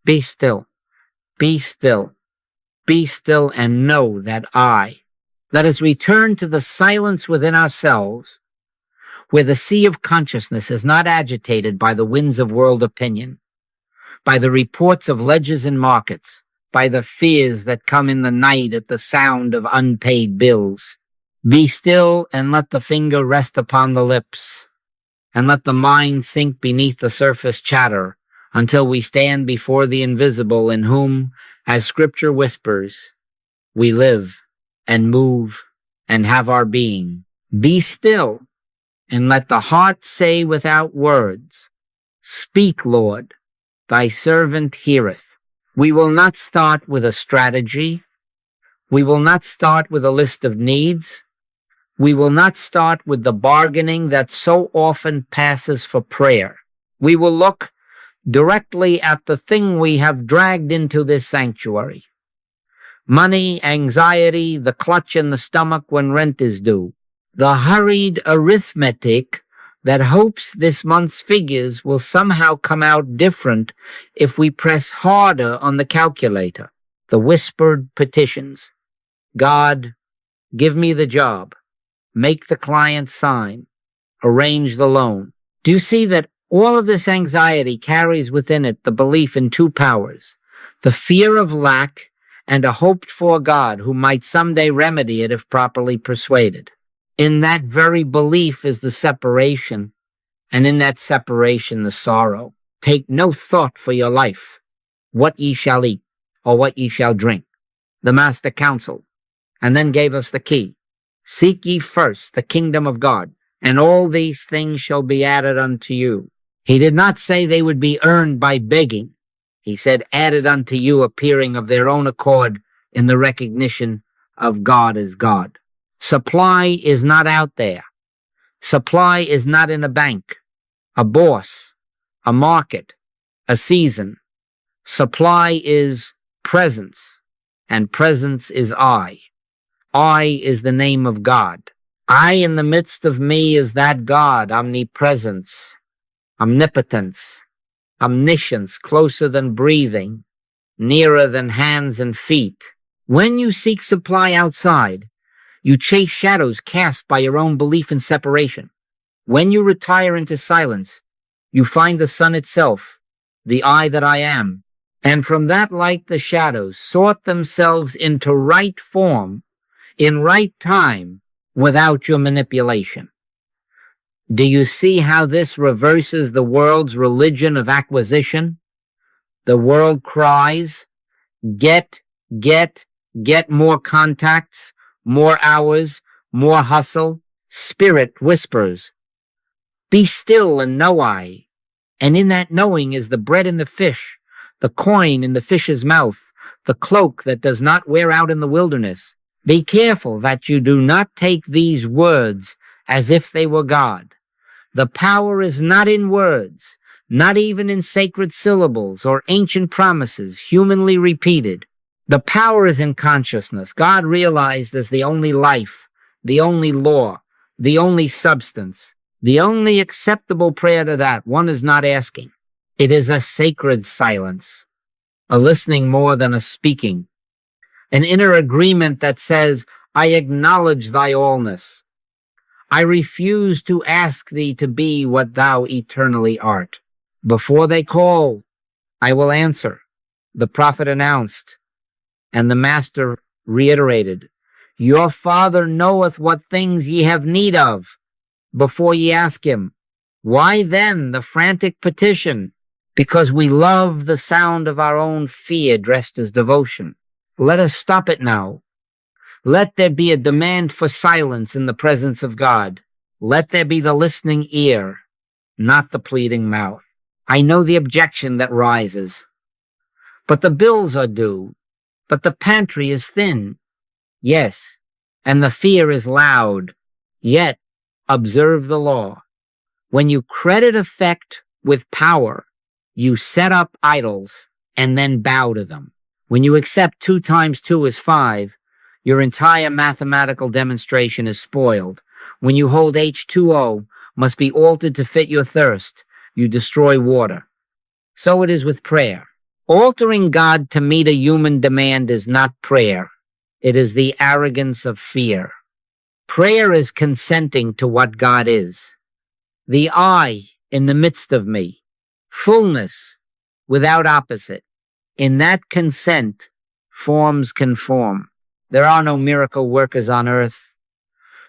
Be still, be still, be still, and know that I. Let us return to the silence within ourselves, where the sea of consciousness is not agitated by the winds of world opinion, by the reports of ledgers and markets, by the fears that come in the night at the sound of unpaid bills. Be still and let the finger rest upon the lips, and let the mind sink beneath the surface chatter until we stand before the invisible, in whom, as Scripture whispers, we live and move and have our being. Be still and let the heart say without words, Speak, Lord, thy servant heareth. We will not start with a strategy. We will not start with a list of needs. We will not start with the bargaining that so often passes for prayer. We will look directly at the thing we have dragged into this sanctuary. Money, anxiety, the clutch in the stomach when rent is due. The hurried arithmetic that hopes this month's figures will somehow come out different if we press harder on the calculator. The whispered petitions. God, give me the job. Make the client sign. Arrange the loan. Do you see that all of this anxiety carries within it the belief in two powers, the fear of lack and a hoped-for God who might someday remedy it if properly persuaded? In that very belief is the separation, and in that separation the sorrow. Take no thought for your life, what ye shall eat, or what ye shall drink. The Master counseled, and then gave us the key. Seek ye first the kingdom of God, and all these things shall be added unto you. He did not say they would be earned by begging. He said, added unto you, appearing of their own accord in the recognition of God as God. Supply is not out there. Supply is not in a bank, a boss, a market, a season. Supply is presence, and presence is I. I is the name of God. I in the midst of me is that God, omnipresence, omnipotence, omniscience, closer than breathing, nearer than hands and feet. When you seek supply outside, you chase shadows cast by your own belief in separation. When you retire into silence, you find the sun itself, the I that I am. And from that light the shadows sort themselves into right form, in right time, without your manipulation. Do you see how this reverses the world's religion of acquisition? The world cries, get more contacts, more hours, more hustle. Spirit whispers, be still and know I. And in that knowing is the bread in the fish, the coin in the fish's mouth, the cloak that does not wear out in the wilderness. Be careful that you do not take these words as if they were God. The power is not in words, not even in sacred syllables or ancient promises humanly repeated. The power is in consciousness, God realized as the only life, the only law, the only substance. The only acceptable prayer to that one is not asking. It is a sacred silence, a listening more than a speaking, an inner agreement that says, I acknowledge thy allness. I refuse to ask thee to be what thou eternally art. Before they call, I will answer, the prophet announced, and the Master reiterated, your Father knoweth what things ye have need of before ye ask him. Why then the frantic petition? Because we love the sound of our own fear dressed as devotion. Let us stop it now. Let there be a demand for silence in the presence of God. Let there be the listening ear, not the pleading mouth. I know the objection that rises. But the bills are due. But the pantry is thin. Yes, and the fear is loud. Yet, observe the law. When you credit effect with power, you set up idols and then bow to them. When you accept 2 times 2 is 5, your entire mathematical demonstration is spoiled. When you hold H2O must be altered to fit your thirst, you destroy water. So it is with prayer. Altering God to meet a human demand is not prayer. It is the arrogance of fear. Prayer is consenting to what God is. The I in the midst of me. Fullness without opposite. In that consent, forms conform. There are no miracle workers on earth.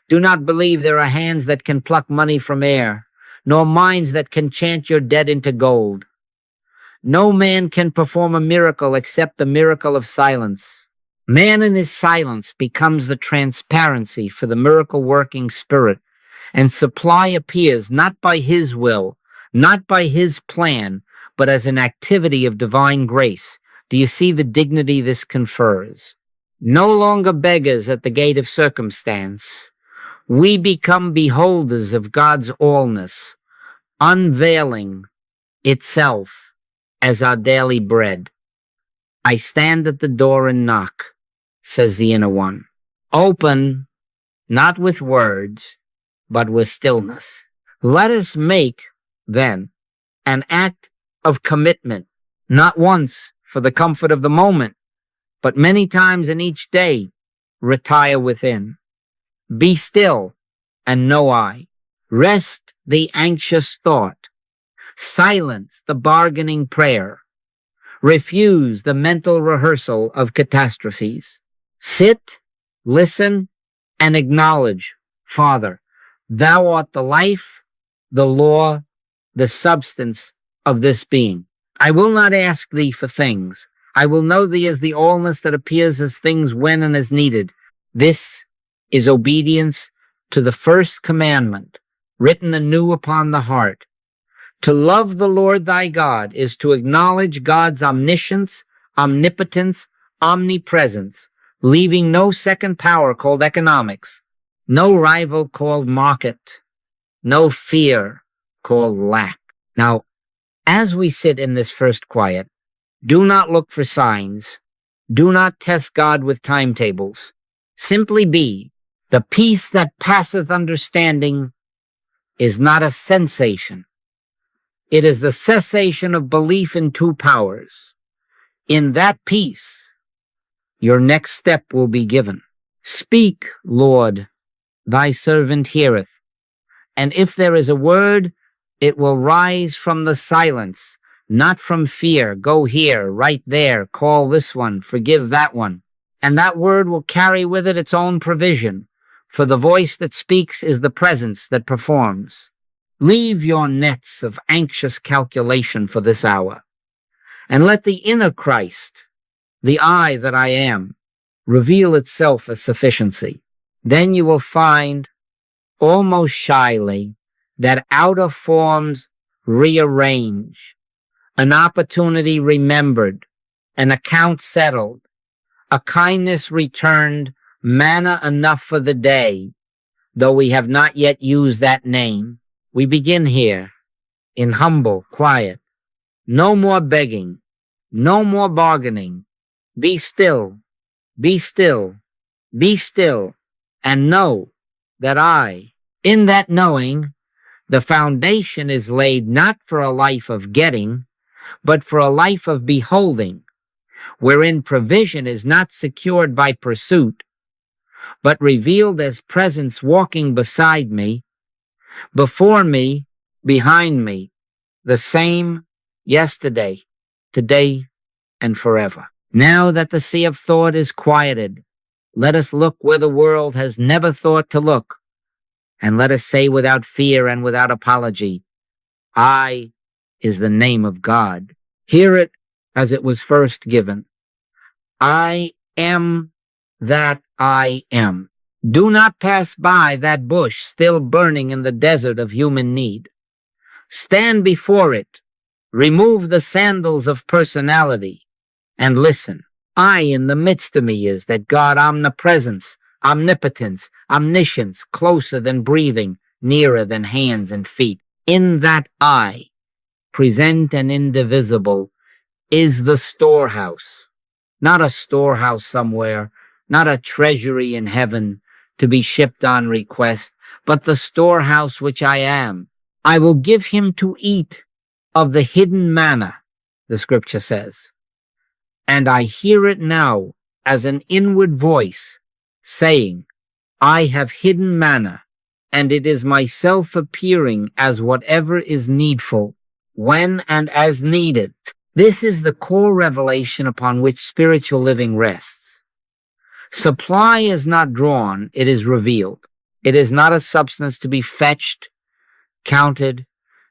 Do not believe there are hands that can pluck money from air, nor minds that can chant your dead into gold. No man can perform a miracle except the miracle of silence. Man in his silence becomes the transparency for the miracle-working spirit, and supply appears not by his will, not by his plan, but as an activity of divine grace. Do you see the dignity this confers? No longer beggars at the gate of circumstance. We become beholders of God's allness, unveiling itself as our daily bread. I stand at the door and knock, says the inner one. Open, not with words, but with stillness. Let us make, then, an act of commitment, not once for the comfort of the moment, but many times in each day. Retire within. Be still and know I. Rest the anxious thought. Silence the bargaining prayer. Refuse the mental rehearsal of catastrophes. Sit, listen, and acknowledge, Father, thou art the life, the law, the substance of this being. I will not ask thee for things. I will know thee as the allness that appears as things when and as needed. This is obedience to the first commandment, written anew upon the heart. To love the Lord thy God is to acknowledge God's omniscience, omnipotence, omnipresence, leaving no second power called economics, no rival called market, no fear called lack. Now, as we sit in this first quiet, do not look for signs. Do not test God with timetables. Simply be. The peace that passeth understanding is not a sensation. It is the cessation of belief in two powers. In that peace, your next step will be given. Speak, Lord, thy servant heareth. And if there is a word, it will rise from the silence, not from fear. Go here, right there, call this one, forgive that one. And that word will carry with it its own provision, for the voice that speaks is the presence that performs. Leave your nets of anxious calculation for this hour, and let the inner Christ, the I that I am, reveal itself as sufficiency. Then you will find, almost shyly, that outer forms rearrange, an opportunity remembered, an account settled, a kindness returned, manna enough for the day, though we have not yet used that name. We begin here, in humble quiet. No more begging, no more bargaining. Be still, be still, be still, and know that I, in that knowing, the foundation is laid not for a life of getting, but for a life of beholding, wherein provision is not secured by pursuit, but revealed as presence walking beside me, before me, behind me, the same yesterday, today, and forever. Now that the sea of thought is quieted, let us look where the world has never thought to look, and let us say without fear and without apology, I is the name of God. Hear it as it was first given. I am that I am. Do not pass by that bush still burning in the desert of human need. Stand before it, remove the sandals of personality, and listen. I in the midst of me is that God omnipresence, omnipotence, omniscience, closer than breathing, nearer than hands and feet. In that I, present and indivisible, is the storehouse. Not a storehouse somewhere, not a treasury in heaven to be shipped on request, but the storehouse which I am. I will give him to eat of the hidden manna, the scripture says. and I hear it now as an inward voice saying, I have hidden manna, and it is myself appearing as whatever is needful, when and as needed. This is the core revelation upon which spiritual living rests. Supply is not drawn, it is revealed. It is not a substance to be fetched, counted,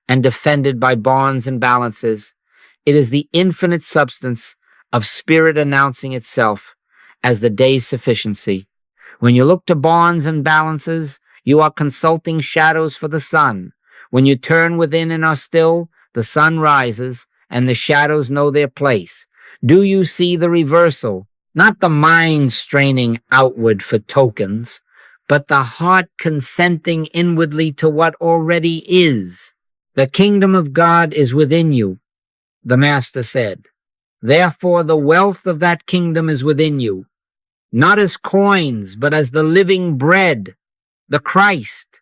and defended by bonds and balances. It is the infinite substance of spirit announcing itself as the day's sufficiency. When you look to bonds and balances, you are consulting shadows for the sun. When you turn within and are still, the sun rises and the shadows know their place. Do you see the reversal? Not the mind straining outward for tokens, but the heart consenting inwardly to what already is. The kingdom of God is within you, the Master said. Therefore, the wealth of that kingdom is within you, not as coins, but as the living bread, the Christ,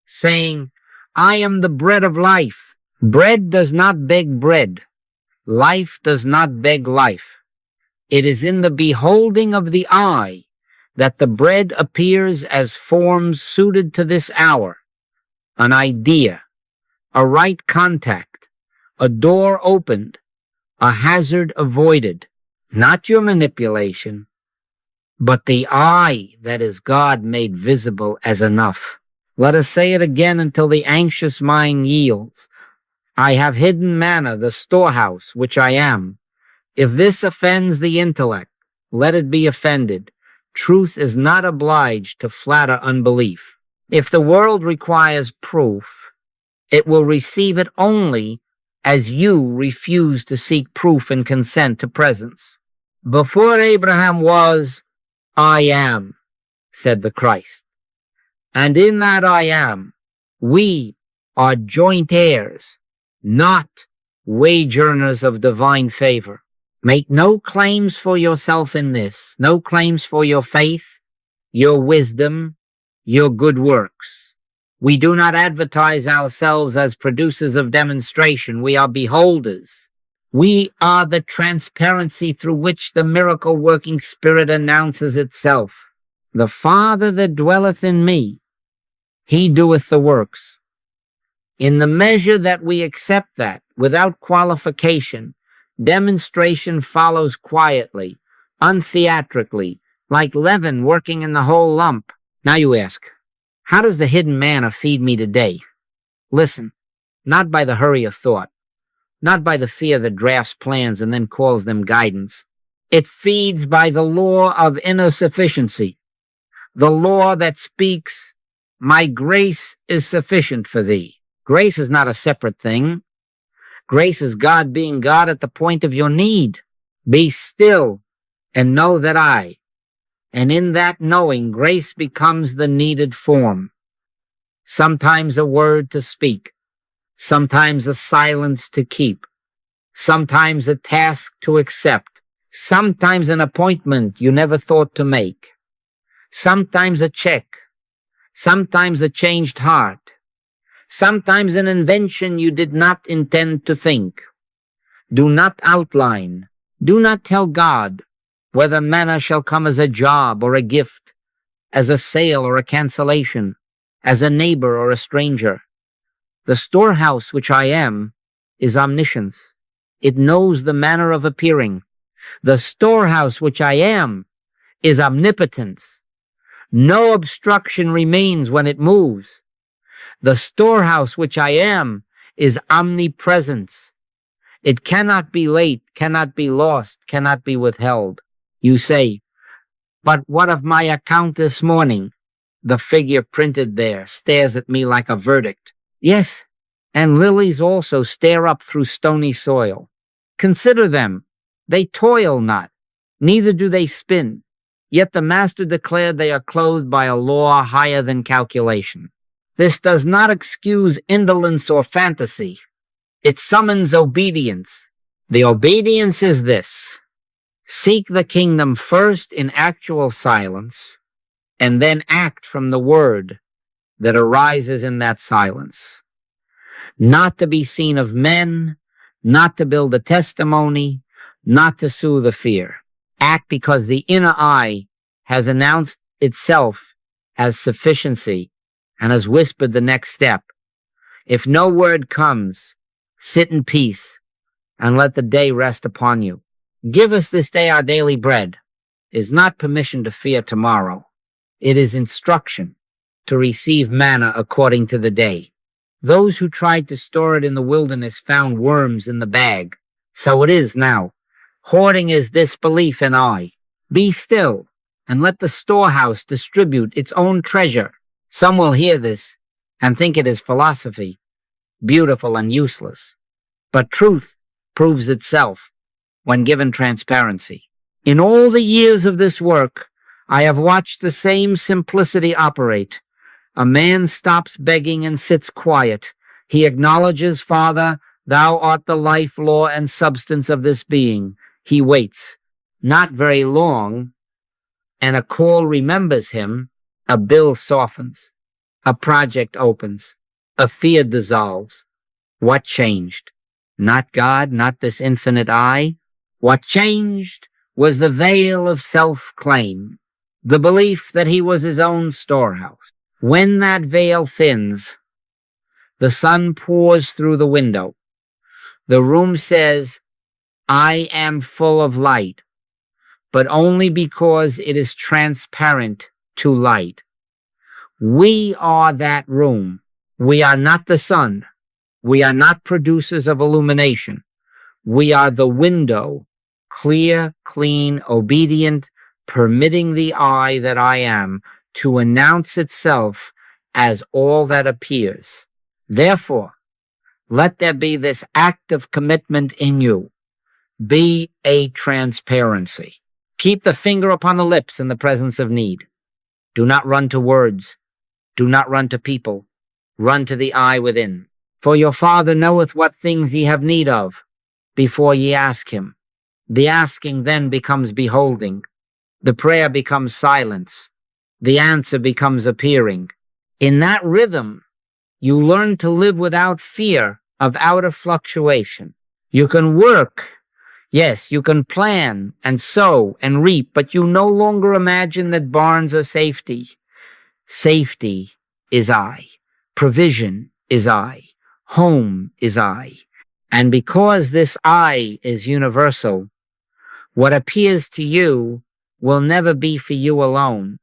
saying, I am the bread of life. Bread does not beg bread. Life does not beg life. It is in the beholding of the eye that the bread appears as forms suited to this hour, an idea, a right contact, a door opened, a hazard avoided, not your manipulation, but the I that is God made visible as enough. Let us say it again until the anxious mind yields. I have hidden manna, the storehouse, which I am. If this offends the intellect, let it be offended. Truth is not obliged to flatter unbelief. If the world requires proof, it will receive it only as you refuse to seek proof and consent to presence. Before Abraham was, I am, said the Christ. And in that I am, we are joint heirs, not wage earners of divine favor. Make no claims for yourself in this, no claims for your faith, your wisdom, your good works. We do not advertise ourselves as producers of demonstration. We are beholders. We are the transparency through which the miracle-working Spirit announces itself. The Father that dwelleth in me, he doeth the works. In the measure that we accept that, without qualification, demonstration follows quietly, untheatrically, like leaven working in the whole lump. Now you ask, how does the hidden manna feed me today? Listen, not by the hurry of thought, not by the fear that drafts plans and then calls them guidance. It feeds by the law of inner sufficiency, the law that speaks, my grace is sufficient for thee. Grace is not a separate thing. Grace is God being God at the point of your need. Be still and know that I. And in that knowing, grace becomes the needed form. Sometimes a word to speak, sometimes a silence to keep, sometimes a task to accept, sometimes an appointment you never thought to make, sometimes a check, sometimes a changed heart, sometimes an invention you did not intend to think. Do not outline, do not tell God whether manna shall come as a job or a gift, as a sale or a cancellation, as a neighbor or a stranger. The storehouse which I am is omniscience. It knows the manner of appearing. The storehouse which I am is omnipotence. No obstruction remains when it moves. The storehouse which I am is omnipresence. It cannot be late, cannot be lost, cannot be withheld. You say, but what of my account this morning? The figure printed there stares at me like a verdict. Yes, and lilies also stare up through stony soil. Consider them. They toil not, neither do they spin. Yet the Master declared they are clothed by a law higher than calculation. This does not excuse indolence or fantasy. It summons obedience. The obedience is this: seek the kingdom first in actual silence, and then act from the word that arises in that silence. Not to be seen of men, not to build a testimony, not to soothe the fear. Act because the inner I has announced itself as sufficiency and has whispered the next step. If no word comes, sit in peace and let the day rest upon you. Give us this day our daily bread is not permission to fear tomorrow. It is instruction to receive manna according to the day. Those who tried to store it in the wilderness found worms in the bag. So it is now. Hoarding is disbelief in I. Be still and let the storehouse distribute its own treasure. Some will hear this and think it is philosophy, beautiful and useless. But truth proves itself when given transparency. In all the years of this work, I have watched the same simplicity operate. A man stops begging and sits quiet. He acknowledges, Father, thou art the life, law, and substance of this being. He waits. Not very long, and a call remembers him. A bill softens. A project opens. A fear dissolves. What changed? Not God, not this infinite I. What changed was the veil of self-claim, the belief that he was his own storehouse. When that veil thins, the sun pours through the window. The room says, I am full of light, but only because it is transparent to light. We are that room. We are not the sun. We are not producers of illumination. We are the window, clear, clean, obedient, permitting the I that I am to announce itself as all that appears. Therefore, let there be this act of commitment in you. Be a transparency. Keep the finger upon the lips in the presence of need. Do not run to words. Do not run to people. Run to the I within. For your Father knoweth what things ye have need of before ye ask him. The asking then becomes beholding. The prayer becomes silence. The answer becomes appearing. In that rhythm, you learn to live without fear of outer fluctuation. You can work. Yes, you can plan and sow and reap, but you no longer imagine that barns are safety. Safety is I. Provision is I. Home is I. And because this I is universal, what appears to you will never be for you alone.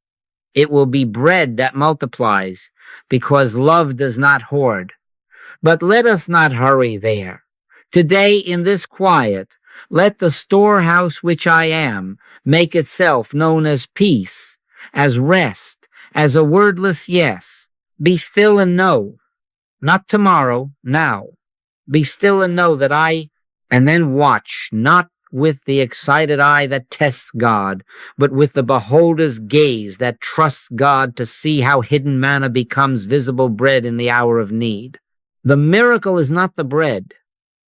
It will be bread that multiplies, because love does not hoard. But let us not hurry there. Today, in this quiet, let the storehouse which I am make itself known as peace, as rest, as a wordless yes. Be still and know, not tomorrow, now. Be still and know that and then watch, not with the excited eye that tests God, but with the beholder's gaze that trusts God to see how hidden manna becomes visible bread in the hour of need. The miracle is not the bread.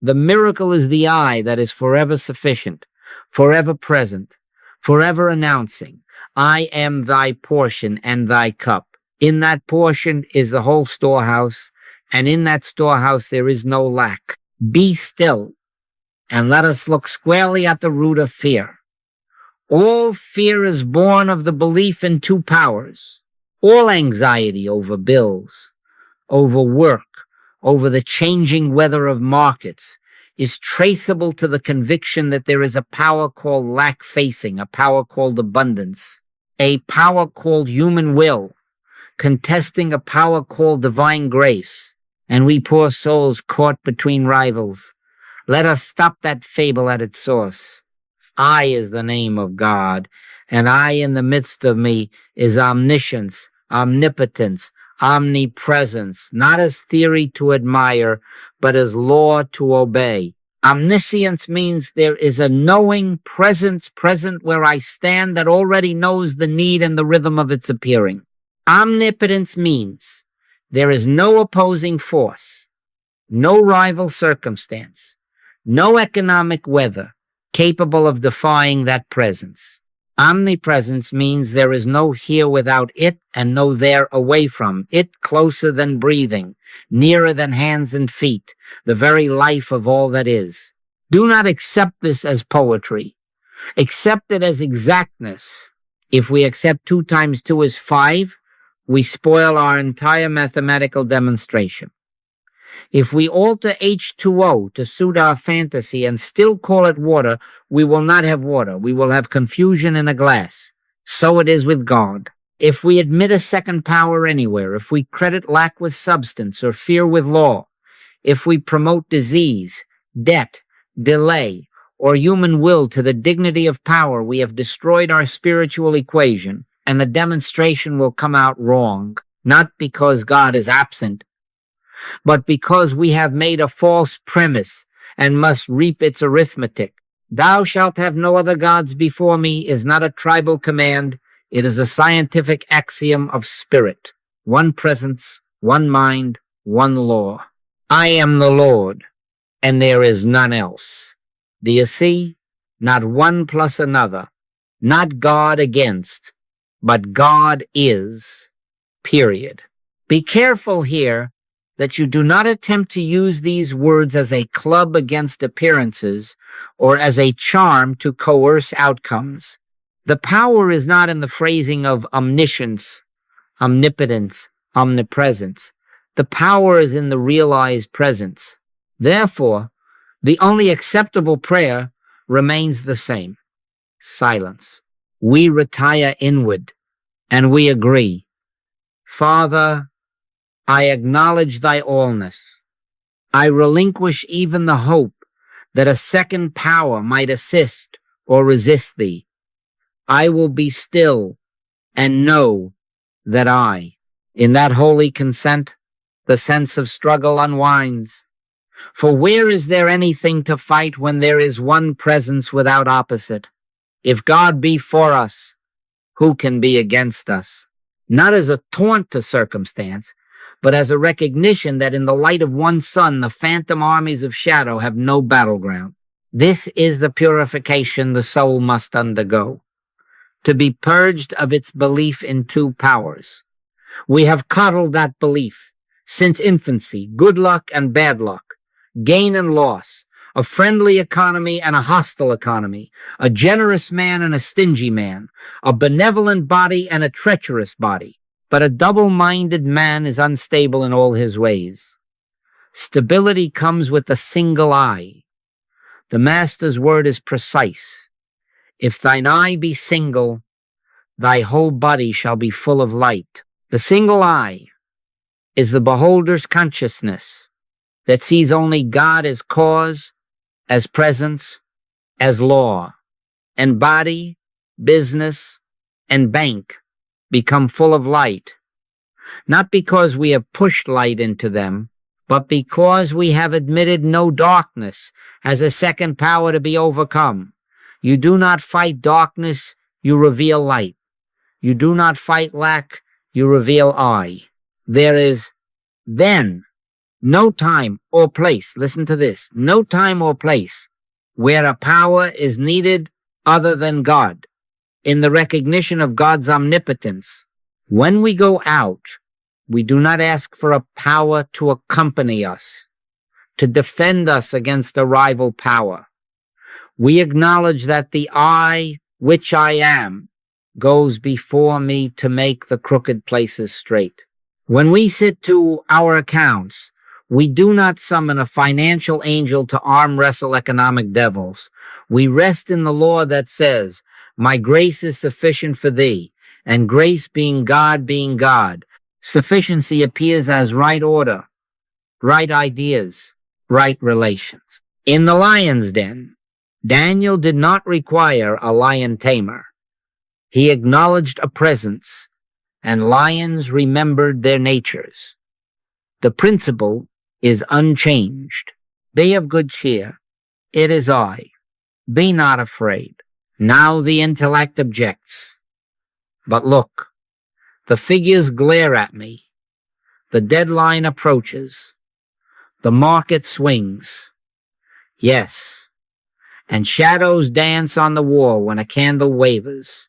The miracle is the I that is forever sufficient, forever present, forever announcing, I am thy portion and thy cup. In that portion is the whole storehouse, and in that storehouse there is no lack. Be still, and let us look squarely at the root of fear. All fear is born of the belief in two powers. All anxiety over bills, over work, over the changing weather of markets is traceable to the conviction that there is a power called lack-facing, a power called abundance, a power called human will, contesting a power called divine grace, and we poor souls caught between rivals. Let us stop that fable at its source. I is the name of God, and I in the midst of me is omniscience, omnipotence, omnipresence, not as theory to admire, but as law to obey. Omniscience means there is a knowing presence present where I stand that already knows the need and the rhythm of its appearing. Omnipotence means there is no opposing force, no rival circumstance, no economic weather capable of defying that presence. Omnipresence means there is no here without it and no there away from it, closer than breathing, nearer than hands and feet, the very life of all that is. Do not accept this as poetry. Accept it as exactness. If we accept 2 times 2 is 5, we spoil our entire mathematical demonstration. If we alter H2O to suit our fantasy and still call it water, we will not have water. We will have confusion in a glass. So it is with God. If we admit a second power anywhere, if we credit lack with substance or fear with law, if we promote disease, debt, delay, or human will to the dignity of power, we have destroyed our spiritual equation, and the demonstration will come out wrong, not because God is absent, but because we have made a false premise and must reap its arithmetic. Thou shalt have no other gods before me is not a tribal command. It is a scientific axiom of spirit. One presence, one mind, one law. I am the Lord, and there is none else. Do you see? Not one plus another. Not God against, but God is, period. Be careful here that you do not attempt to use these words as a club against appearances or as a charm to coerce outcomes. The power is not in the phrasing of omniscience, omnipotence, omnipresence. The power is in the realized presence. Therefore, the only acceptable prayer remains the same. Silence. We retire inward, and we agree. Father, I acknowledge thy allness. I relinquish even the hope that a second power might assist or resist thee. I will be still and know that in that holy consent, the sense of struggle unwinds. For where is there anything to fight when there is one presence without opposite? If God be for us, who can be against us? Not as a taunt to circumstance, but as a recognition that in the light of one sun, the phantom armies of shadow have no battleground. This is the purification the soul must undergo, to be purged of its belief in 2 powers. We have coddled that belief since infancy, good luck and bad luck, gain and loss, a friendly economy and a hostile economy, a generous man and a stingy man, a benevolent body and a treacherous body. But a double-minded man is unstable in all his ways. Stability comes with a single eye. The Master's word is precise. If thine eye be single, thy whole body shall be full of light. The single eye is the beholder's consciousness that sees only God as cause, as presence, as law, and body, business, and bank become full of light, not because we have pushed light into them, but because we have admitted no darkness as a second power to be overcome. You do not fight darkness, you reveal light. You do not fight lack, you reveal I. There is then no time or place, listen to this, no time or place where a power is needed other than God. In the recognition of God's omnipotence, when we go out, we do not ask for a power to accompany us, to defend us against a rival power. We acknowledge that the I, which I am, goes before me to make the crooked places straight. When we sit to our accounts, we do not summon a financial angel to arm wrestle economic devils. We rest in the law that says, my grace is sufficient for thee, and grace being God, sufficiency appears as right order, right ideas, right relations. In the lion's den, Daniel did not require a lion tamer. He acknowledged a presence, and lions remembered their natures. The principle is unchanged. Be of good cheer. It is I. Be not afraid. Now the intellect objects. But look, the figures glare at me. The deadline approaches. The market swings. Yes, and shadows dance on the wall when a candle wavers.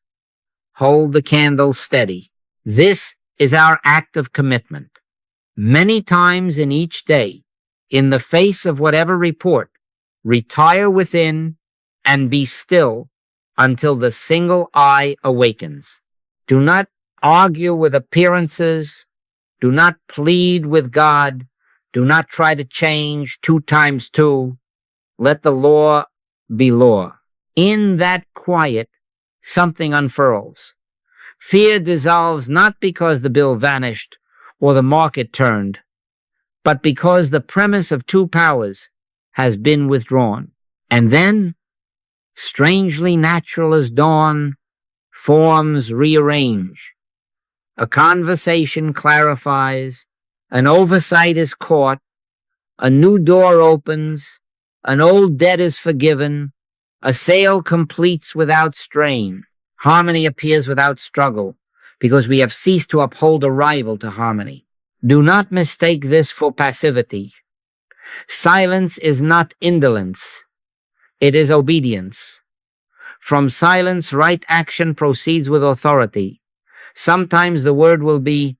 Hold the candle steady. This is our act of commitment. Many times in each day, in the face of whatever report, Retire within and be still until the single eye awakens. Do not argue with appearances. Do not plead with God. Do not try to change 2 times 2. Let the law be law. In that quiet, something unfurls. Fear dissolves not because the bill vanished or the market turned, but because the premise of 2 powers has been withdrawn. And then, strangely natural as dawn, forms rearrange. A conversation clarifies, an oversight is caught, a new door opens, an old debt is forgiven, a sale completes without strain. Harmony appears without struggle, because we have ceased to uphold a rival to harmony. Do not mistake this for passivity. Silence is not indolence. It is obedience. From silence, right action proceeds with authority. Sometimes the word will be,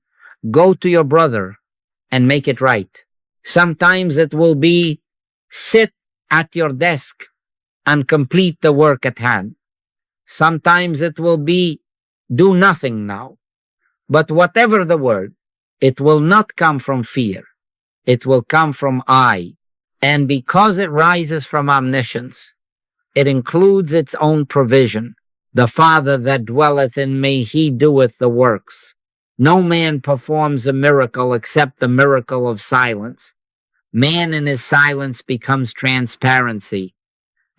go to your brother and make it right. Sometimes it will be, sit at your desk and complete the work at hand. Sometimes it will be, do nothing now. But whatever the word, it will not come from fear. It will come from I. And because it rises from omniscience, it includes its own provision. The Father that dwelleth in me, he doeth the works. No man performs a miracle except the miracle of silence. Man in his silence becomes transparency,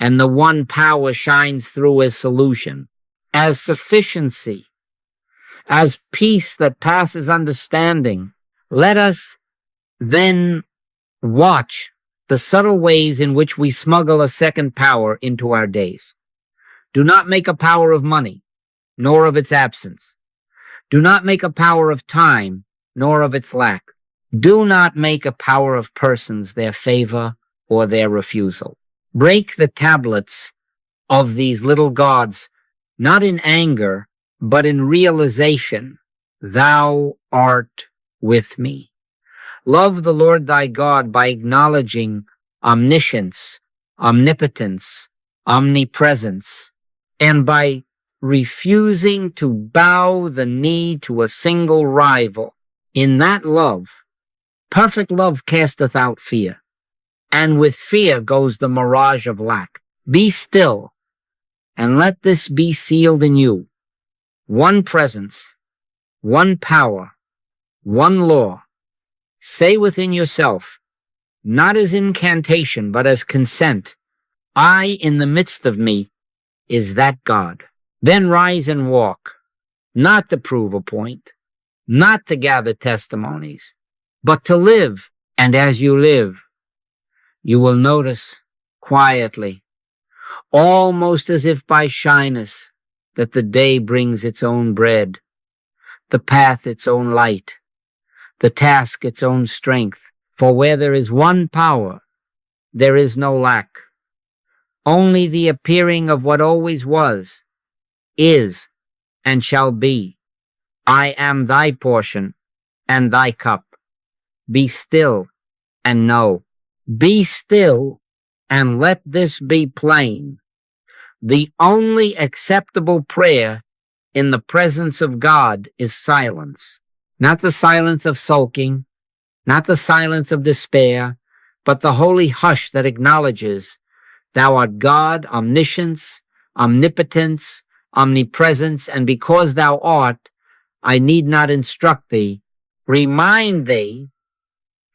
and the one power shines through as solution, as sufficiency, as peace that passes understanding. Let us then watch the subtle ways in which we smuggle a second power into our days. Do not make a power of money, nor of its absence. Do not make a power of time, nor of its lack. Do not make a power of persons, their favor or their refusal. Break the tablets of these little gods, not in anger, but in realization. Thou art with me. Love the Lord thy God by acknowledging omniscience, omnipotence, omnipresence, and by refusing to bow the knee to a single rival. In that love, perfect love casteth out fear, and with fear goes the mirage of lack. Be still, and let this be sealed in you. One presence, one power, one law. Say within yourself, not as incantation, but as consent, I in the midst of me is that God. Then rise and walk, not to prove a point, not to gather testimonies, but to live. And as you live, you will notice quietly, almost as if by shyness, that the day brings its own bread, the path its own light, the task its own strength. For where there is one power, there is no lack. Only the appearing of what always was, is, and shall be. I am thy portion and thy cup. Be still and know. Be still and let this be plain. The only acceptable prayer in the presence of God is silence. Not the silence of sulking, not the silence of despair, but the holy hush that acknowledges thou art God, omniscience, omnipotence, omnipresence, and because thou art, I need not instruct thee, remind thee,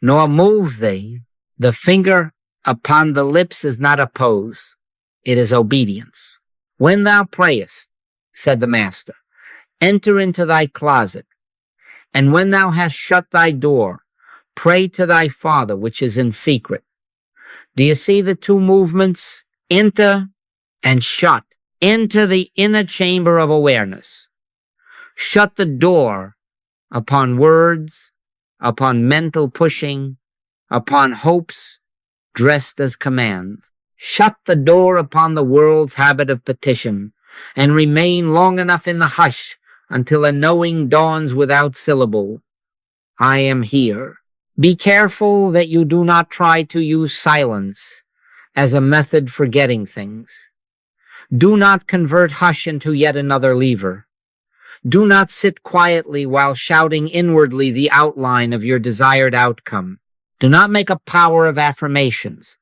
nor move thee. The finger upon the lips is not a pose, it is obedience. When thou prayest, said the Master, enter into thy closet, and when thou hast shut thy door, pray to thy Father which is in secret. Do you see the 2 movements? Enter and shut. Enter the inner chamber of awareness. Shut the door upon words, upon mental pushing, upon hopes dressed as commands. Shut the door upon the world's habit of petition, and remain long enough in the hush until a knowing dawns without syllable. I am here. Be careful that you do not try to use silence as a method for getting things. Do not convert hush into yet another lever. Do not sit quietly while shouting inwardly the outline of your desired outcome. Do not make a power of affirmations.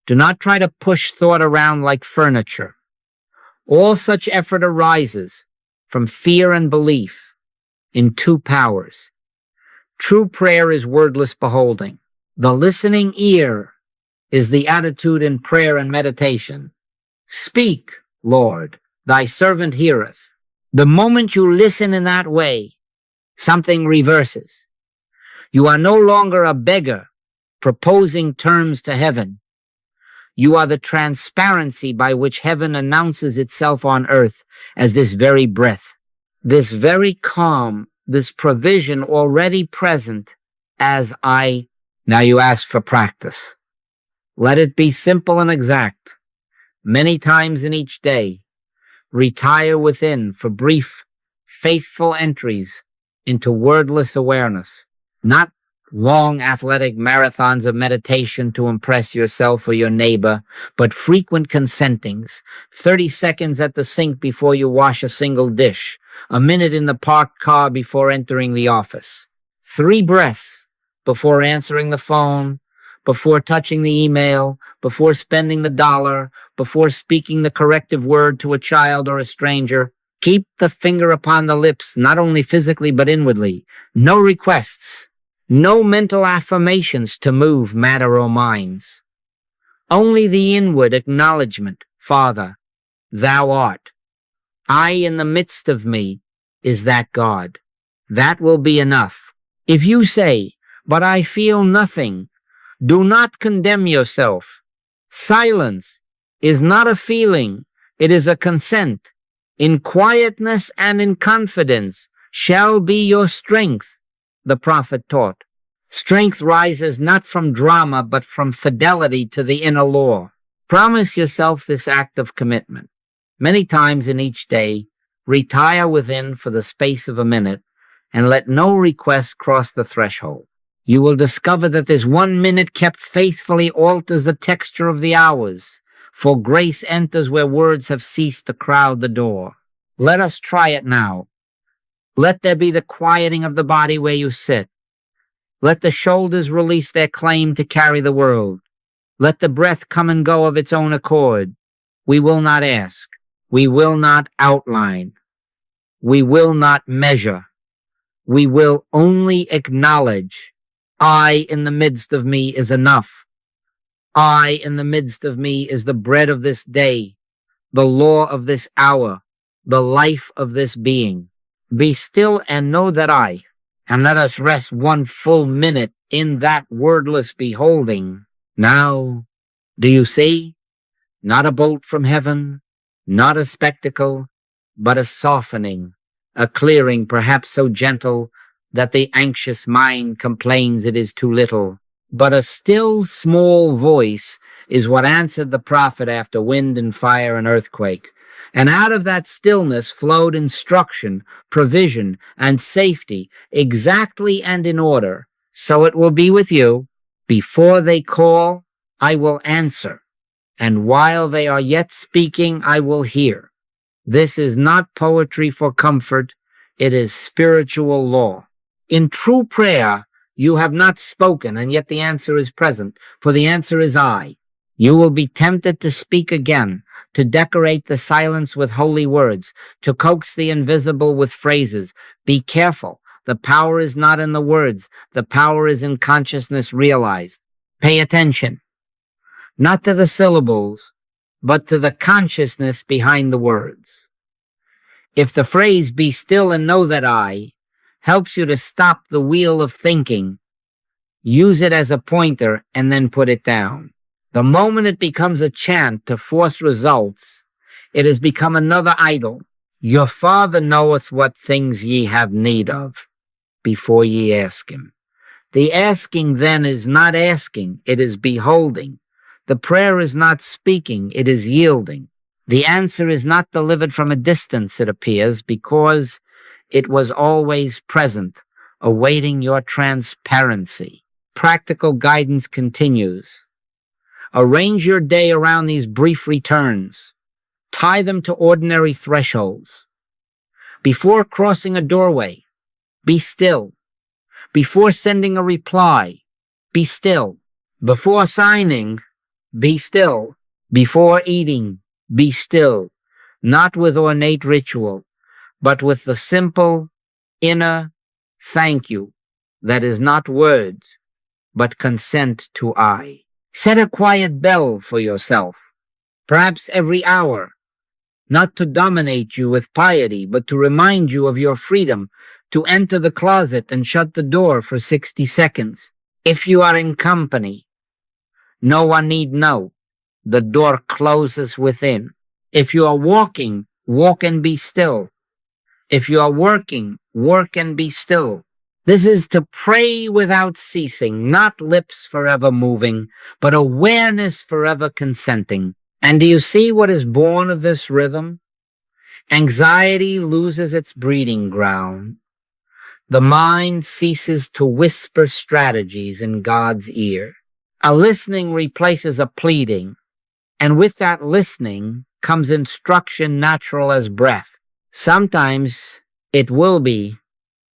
Do not try to push thought around like furniture. All such effort arises from fear and belief in two powers. True prayer is wordless beholding. The listening ear is the attitude in prayer and meditation. Speak, Lord, thy servant heareth. The moment you listen in that way, something reverses. You are no longer a beggar proposing terms to heaven. You are the transparency by which heaven announces itself on earth as this very breath, this very calm, this provision already present as I. Now you ask for practice. Let it be simple and exact. Many times in each day, retire within for brief, faithful entries into wordless awareness, not long athletic marathons of meditation to impress yourself or your neighbor, but frequent consentings, 30 seconds at the sink before you wash a single dish, a minute in the parked car before entering the office, 3 breaths before answering the phone, before touching the email, before spending the dollar, before speaking the corrective word to a child or a stranger. Keep the finger upon the lips, not only physically but inwardly. No requests. No mental affirmations to move matter or minds. Only the inward acknowledgement, Father, thou art. I in the midst of me is that God. That will be enough. If you say, but I feel nothing, do not condemn yourself. Silence is not a feeling, it is a consent. In quietness and in confidence shall be your strength, the prophet taught. Strength rises not from drama, but from fidelity to the inner law. Promise yourself this act of commitment. Many times in each day, retire within for the space of a minute and let no request cross the threshold. You will discover that this 1 minute kept faithfully alters the texture of the hours, for grace enters where words have ceased to crowd the door. Let us try it now. Let there be the quieting of the body where you sit. Let the shoulders release their claim to carry the world. Let the breath come and go of its own accord. We will not ask. We will not outline. We will not measure. We will only acknowledge. I in the midst of me is enough. I in the midst of me is the bread of this day, the law of this hour, the life of this being. Be still and know that I, and let us rest 1 full minute in that wordless beholding. Now, do you see? Not a bolt from heaven, not a spectacle, but a softening, a clearing perhaps so gentle that the anxious mind complains it is too little. But a still small voice is what answered the prophet after wind and fire and earthquake. And out of that stillness flowed instruction, provision, and safety, exactly and in order. So it will be with you. Before they call, I will answer. And while they are yet speaking, I will hear. This is not poetry for comfort. It is spiritual law. In true prayer, you have not spoken, and yet the answer is present, for the answer is I. You will be tempted to speak again, to decorate the silence with holy words, to coax the invisible with phrases. Be careful. The power is not in the words. The power is in consciousness realized. Pay attention. Not to the syllables, but to the consciousness behind the words. If the phrase, be still and know that I, helps you to stop the wheel of thinking, use it as a pointer and then put it down. The moment it becomes a chant to force results, it has become another idol. Your Father knoweth what things ye have need of before ye ask him. The asking then is not asking, it is beholding. The prayer is not speaking, it is yielding. The answer is not delivered from a distance, it appears, because it was always present, awaiting your transparency. Practical guidance continues. Arrange your day around these brief returns. Tie them to ordinary thresholds. Before crossing a doorway, be still. Before sending a reply, be still. Before signing, be still. Before eating, be still. Not with ornate ritual, but with the simple inner thank you that is not words, but consent to I. Set a quiet bell for yourself, perhaps every hour, not to dominate you with piety, but to remind you of your freedom to enter the closet and shut the door for 60 seconds. If you are in company, no one need know. The door closes within. If you are walking, walk and be still. If you are working, work and be still. This is to pray without ceasing, not lips forever moving, but awareness forever consenting. And do you see what is born of this rhythm? Anxiety loses its breeding ground. The mind ceases to whisper strategies in God's ear. A listening replaces a pleading, and with that listening comes instruction natural as breath. Sometimes it will be,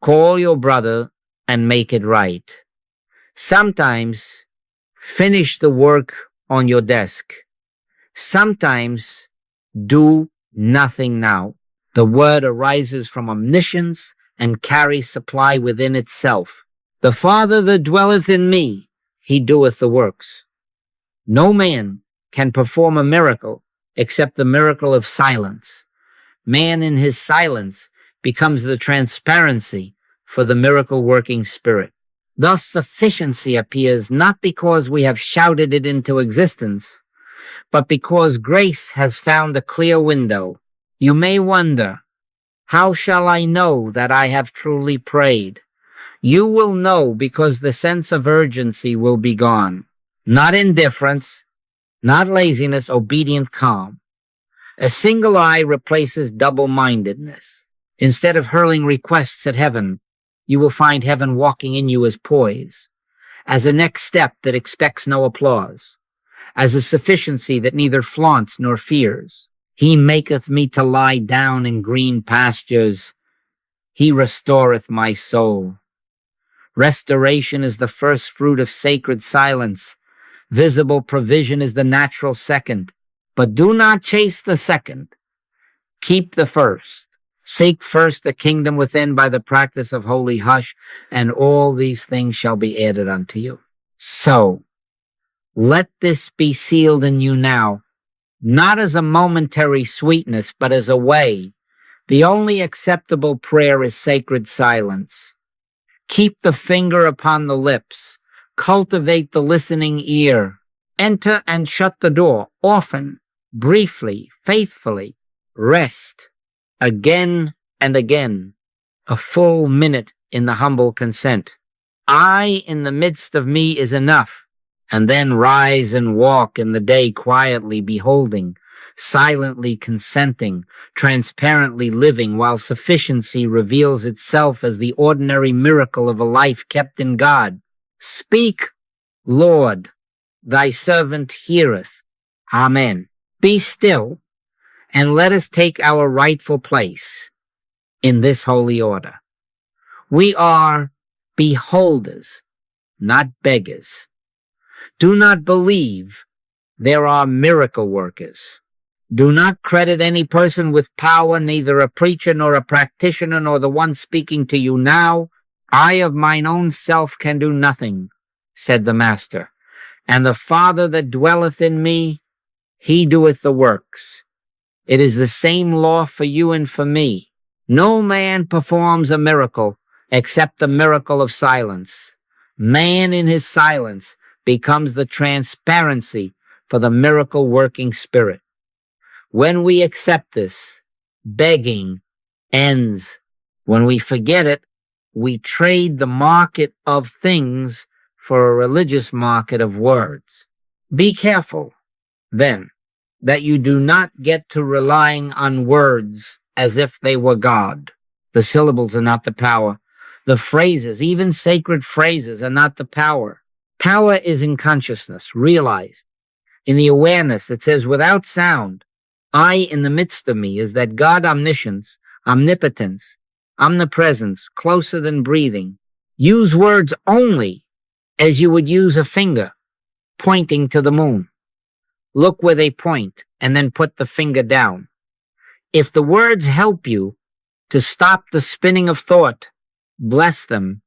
call your brother and make it right. Sometimes finish the work on your desk. Sometimes do nothing now. The word arises from omniscience and carries supply within itself. The Father that dwelleth in me, he doeth the works. No man can perform a miracle except the miracle of silence. Man in his silence becomes the transparency for the miracle-working spirit. Thus sufficiency appears not because we have shouted it into existence, but because grace has found a clear window. You may wonder, how shall I know that I have truly prayed? You will know because the sense of urgency will be gone. Not indifference, not laziness, obedient calm. A single eye replaces double-mindedness. Instead of hurling requests at heaven, you will find heaven walking in you as poise, as a next step that expects no applause, as a sufficiency that neither flaunts nor fears. He maketh me to lie down in green pastures. He restoreth my soul. Restoration is the first fruit of sacred silence. Visible provision is the natural second. But do not chase the second. Keep the first. Seek first the kingdom within by the practice of holy hush, and all these things shall be added unto you. So, let this be sealed in you now, not as a momentary sweetness, but as a way. The only acceptable prayer is sacred silence. Keep the finger upon the lips. Cultivate the listening ear. Enter and shut the door, often, briefly, faithfully. Rest, again and again. A full minute in the humble consent. I in the midst of me is enough. And then rise and walk in the day quietly beholding, silently consenting, transparently living, while sufficiency reveals itself as the ordinary miracle of a life kept in God. Speak, Lord, thy servant heareth. Amen. Be still, and let us take our rightful place in this holy order. We are beholders, not beggars. Do not believe there are miracle workers. Do not credit any person with power, neither a preacher nor a practitioner nor the one speaking to you now. I of mine own self can do nothing, said the Master, and the Father that dwelleth in me, he doeth the works. It is the same law for you and for me. No man performs a miracle except the miracle of silence. Man in his silence becomes the transparency for the miracle-working spirit. When we accept this, begging ends. When we forget it, we trade the market of things for a religious market of words. Be careful, then, that you do not get to relying on words as if they were God. The syllables are not the power. The phrases, even sacred phrases, are not the power. Power is in consciousness, realized. in the awareness that says without sound, I in the midst of me is that God omniscience, omnipotence, omnipresence, closer than breathing. Use words only as you would use a finger pointing to the moon. Look where they point and then put the finger down. If the words help you to stop the spinning of thought, bless them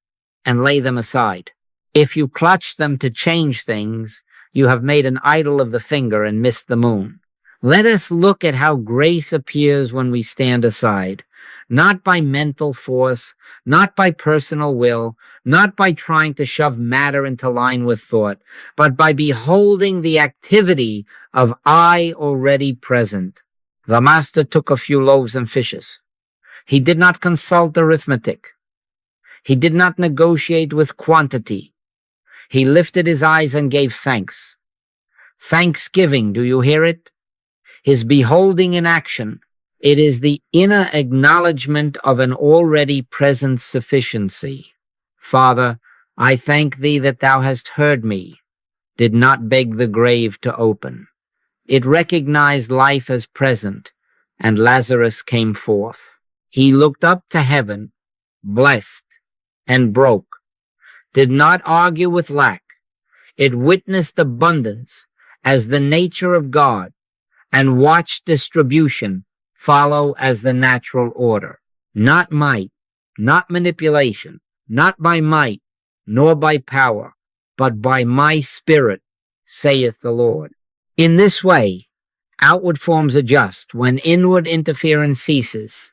and lay them aside. If you clutch them to change things, you have made an idol of the finger and missed the moon. Let us look at how grace appears when we stand aside, not by mental force, not by personal will, not by trying to shove matter into line with thought, but by beholding the activity of I already present. The master took a few loaves and fishes. He did not consult arithmetic. He did not negotiate with quantity. He lifted his eyes and gave thanks. Thanksgiving, do you hear it? His beholding in action. It is the inner acknowledgement of an already present sufficiency. Father, I thank thee that thou hast heard me, did not beg the grave to open. It recognized life as present, and Lazarus came forth. He looked up to heaven, blessed, and broke, did not argue with lack. It witnessed abundance as the nature of God, and watched distribution follow as the natural order. Not might, not manipulation, not by might, nor by power, but by my spirit, saith the Lord. In this way, outward forms adjust when inward interference ceases.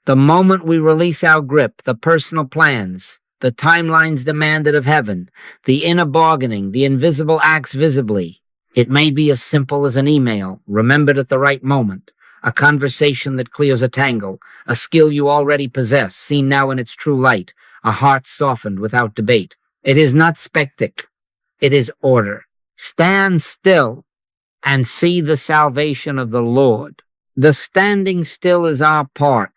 The moment we release our grip, the personal plans, the timelines demanded of heaven, the inner bargaining, the invisible acts visibly. It may be as simple as an email, remembered at the right moment, a conversation that clears a tangle, a skill you already possess, seen now in its true light, a heart softened without debate. It is not spectacle, it is order. Stand still and see the salvation of the Lord. The standing still is our part.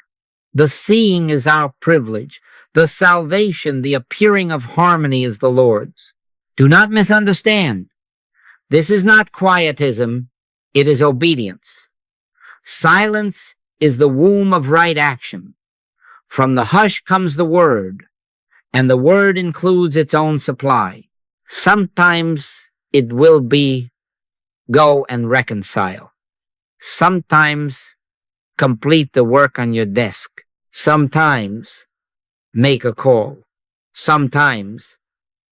The seeing is our privilege. The salvation, the appearing of harmony is the Lord's. Do not misunderstand. This is not quietism, it is obedience. Silence is the womb of right action. From the hush comes the word, and the word includes its own supply. Sometimes it will be go and reconcile. Sometimes complete the work on your desk. Sometimes make a call. Sometimes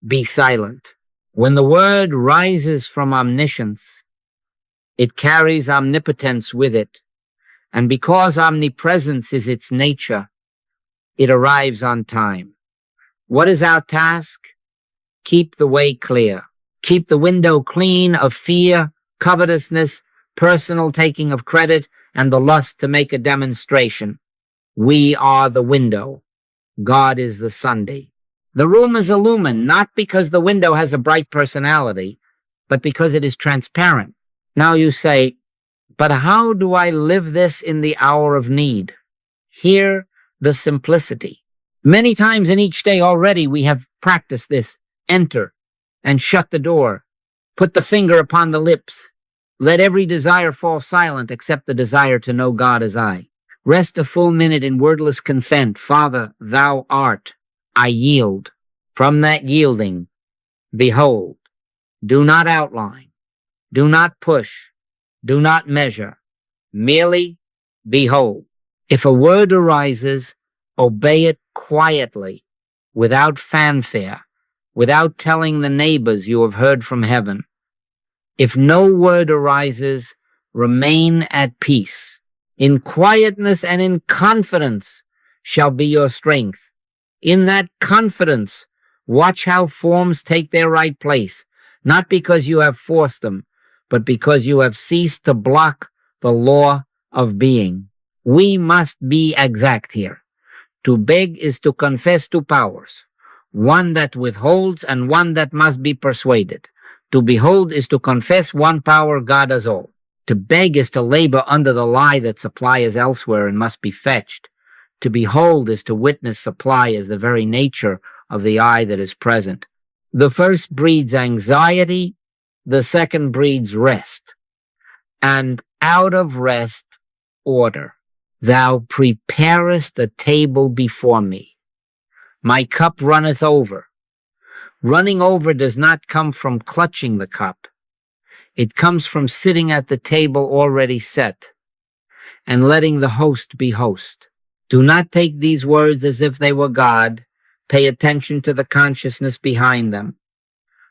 be silent. When the word rises from omniscience, it carries omnipotence with it. And because omnipresence is its nature, it arrives on time. What is our task? Keep the way clear. Keep the window clean of fear, covetousness, personal taking of credit, and the lust to make a demonstration. We are the window. God is the Sunday. The room is illumined, not because the window has a bright personality, but because it is transparent. Now you say, but how do I live this in the hour of need? Hear the simplicity. Many times in each day already we have practiced this. Enter and shut the door. Put the finger upon the lips. Let every desire fall silent except the desire to know God as I. Rest a full minute in wordless consent. Father, thou art. I yield. From that yielding, behold, do not outline, do not push, do not measure, merely behold. If a word arises, obey it quietly, without fanfare, without telling the neighbors you have heard from heaven. If no word arises, remain at peace. In quietness and in confidence shall be your strength. In that confidence, watch how forms take their right place, not because you have forced them, but because you have ceased to block the law of being. We must be exact here. To beg is to confess two powers, one that withholds and one that must be persuaded. To behold is to confess one power, God as all. To beg is to labor under the lie that supply is elsewhere and must be fetched. To behold is to witness supply as the very nature of the I that is present. The first breeds anxiety, The second breeds rest. And out of rest, order. Thou preparest a table before me. My cup runneth over. Running over does not come from clutching the cup. It comes from sitting at the table already set and letting the host be host. Do not take these words as if they were God. Pay attention to the consciousness behind them.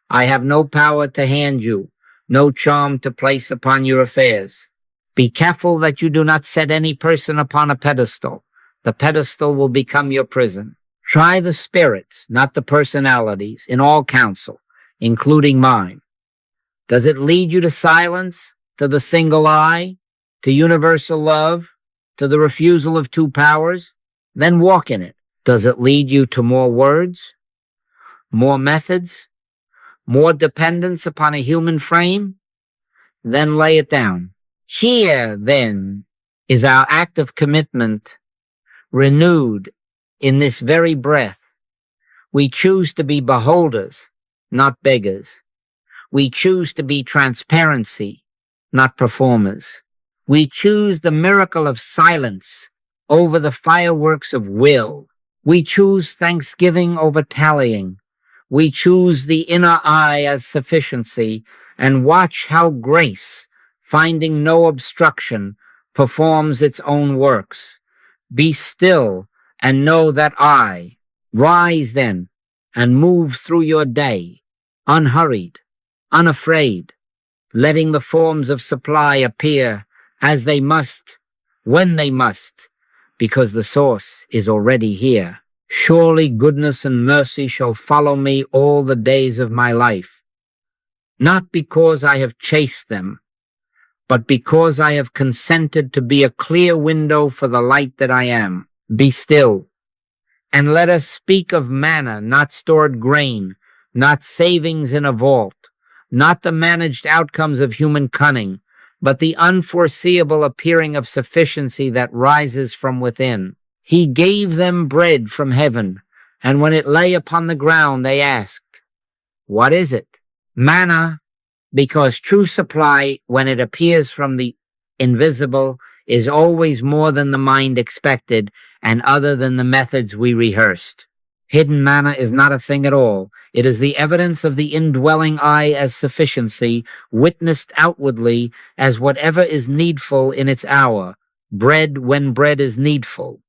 I have no power to hand you, no charm to place upon your affairs. Be careful that you do not set any person upon a pedestal. The pedestal will become your prison. Try the spirits, not the personalities, in all counsel, including mine. Does it lead you to silence, to the single eye, to universal love, to the refusal of two powers? Then walk in it. Does it lead you to more words, more methods, more dependence upon a human frame? Then lay it down. Here, then, is our act of commitment renewed in this very breath. We choose to be beholders, not beggars. We choose to be transparency, not performers. We choose the miracle of silence over the fireworks of will. We choose thanksgiving over tallying. We choose the inner eye as sufficiency, and watch how grace, finding no obstruction, performs its own works. Be still and know that I. Rise then and move through your day, unhurried, unafraid, letting the forms of supply appear as they must, when they must, because the source is already here. Surely goodness and mercy shall follow me all the days of my life, not because I have chased them, but because I have consented to be a clear window for the light that I am. Be still, and let us speak of manna, not stored grain, not savings in a vault, not the managed outcomes of human cunning, but the unforeseeable appearing of sufficiency that rises from within. He gave them bread from heaven, and when it lay upon the ground, they asked, what is it? Manna, because true supply, when it appears from the invisible, is always more than the mind expected and other than the methods we rehearsed. Hidden manna is not a thing at all. It is the evidence of the indwelling eye as sufficiency, witnessed outwardly as whatever is needful in its hour, bread when bread is needful,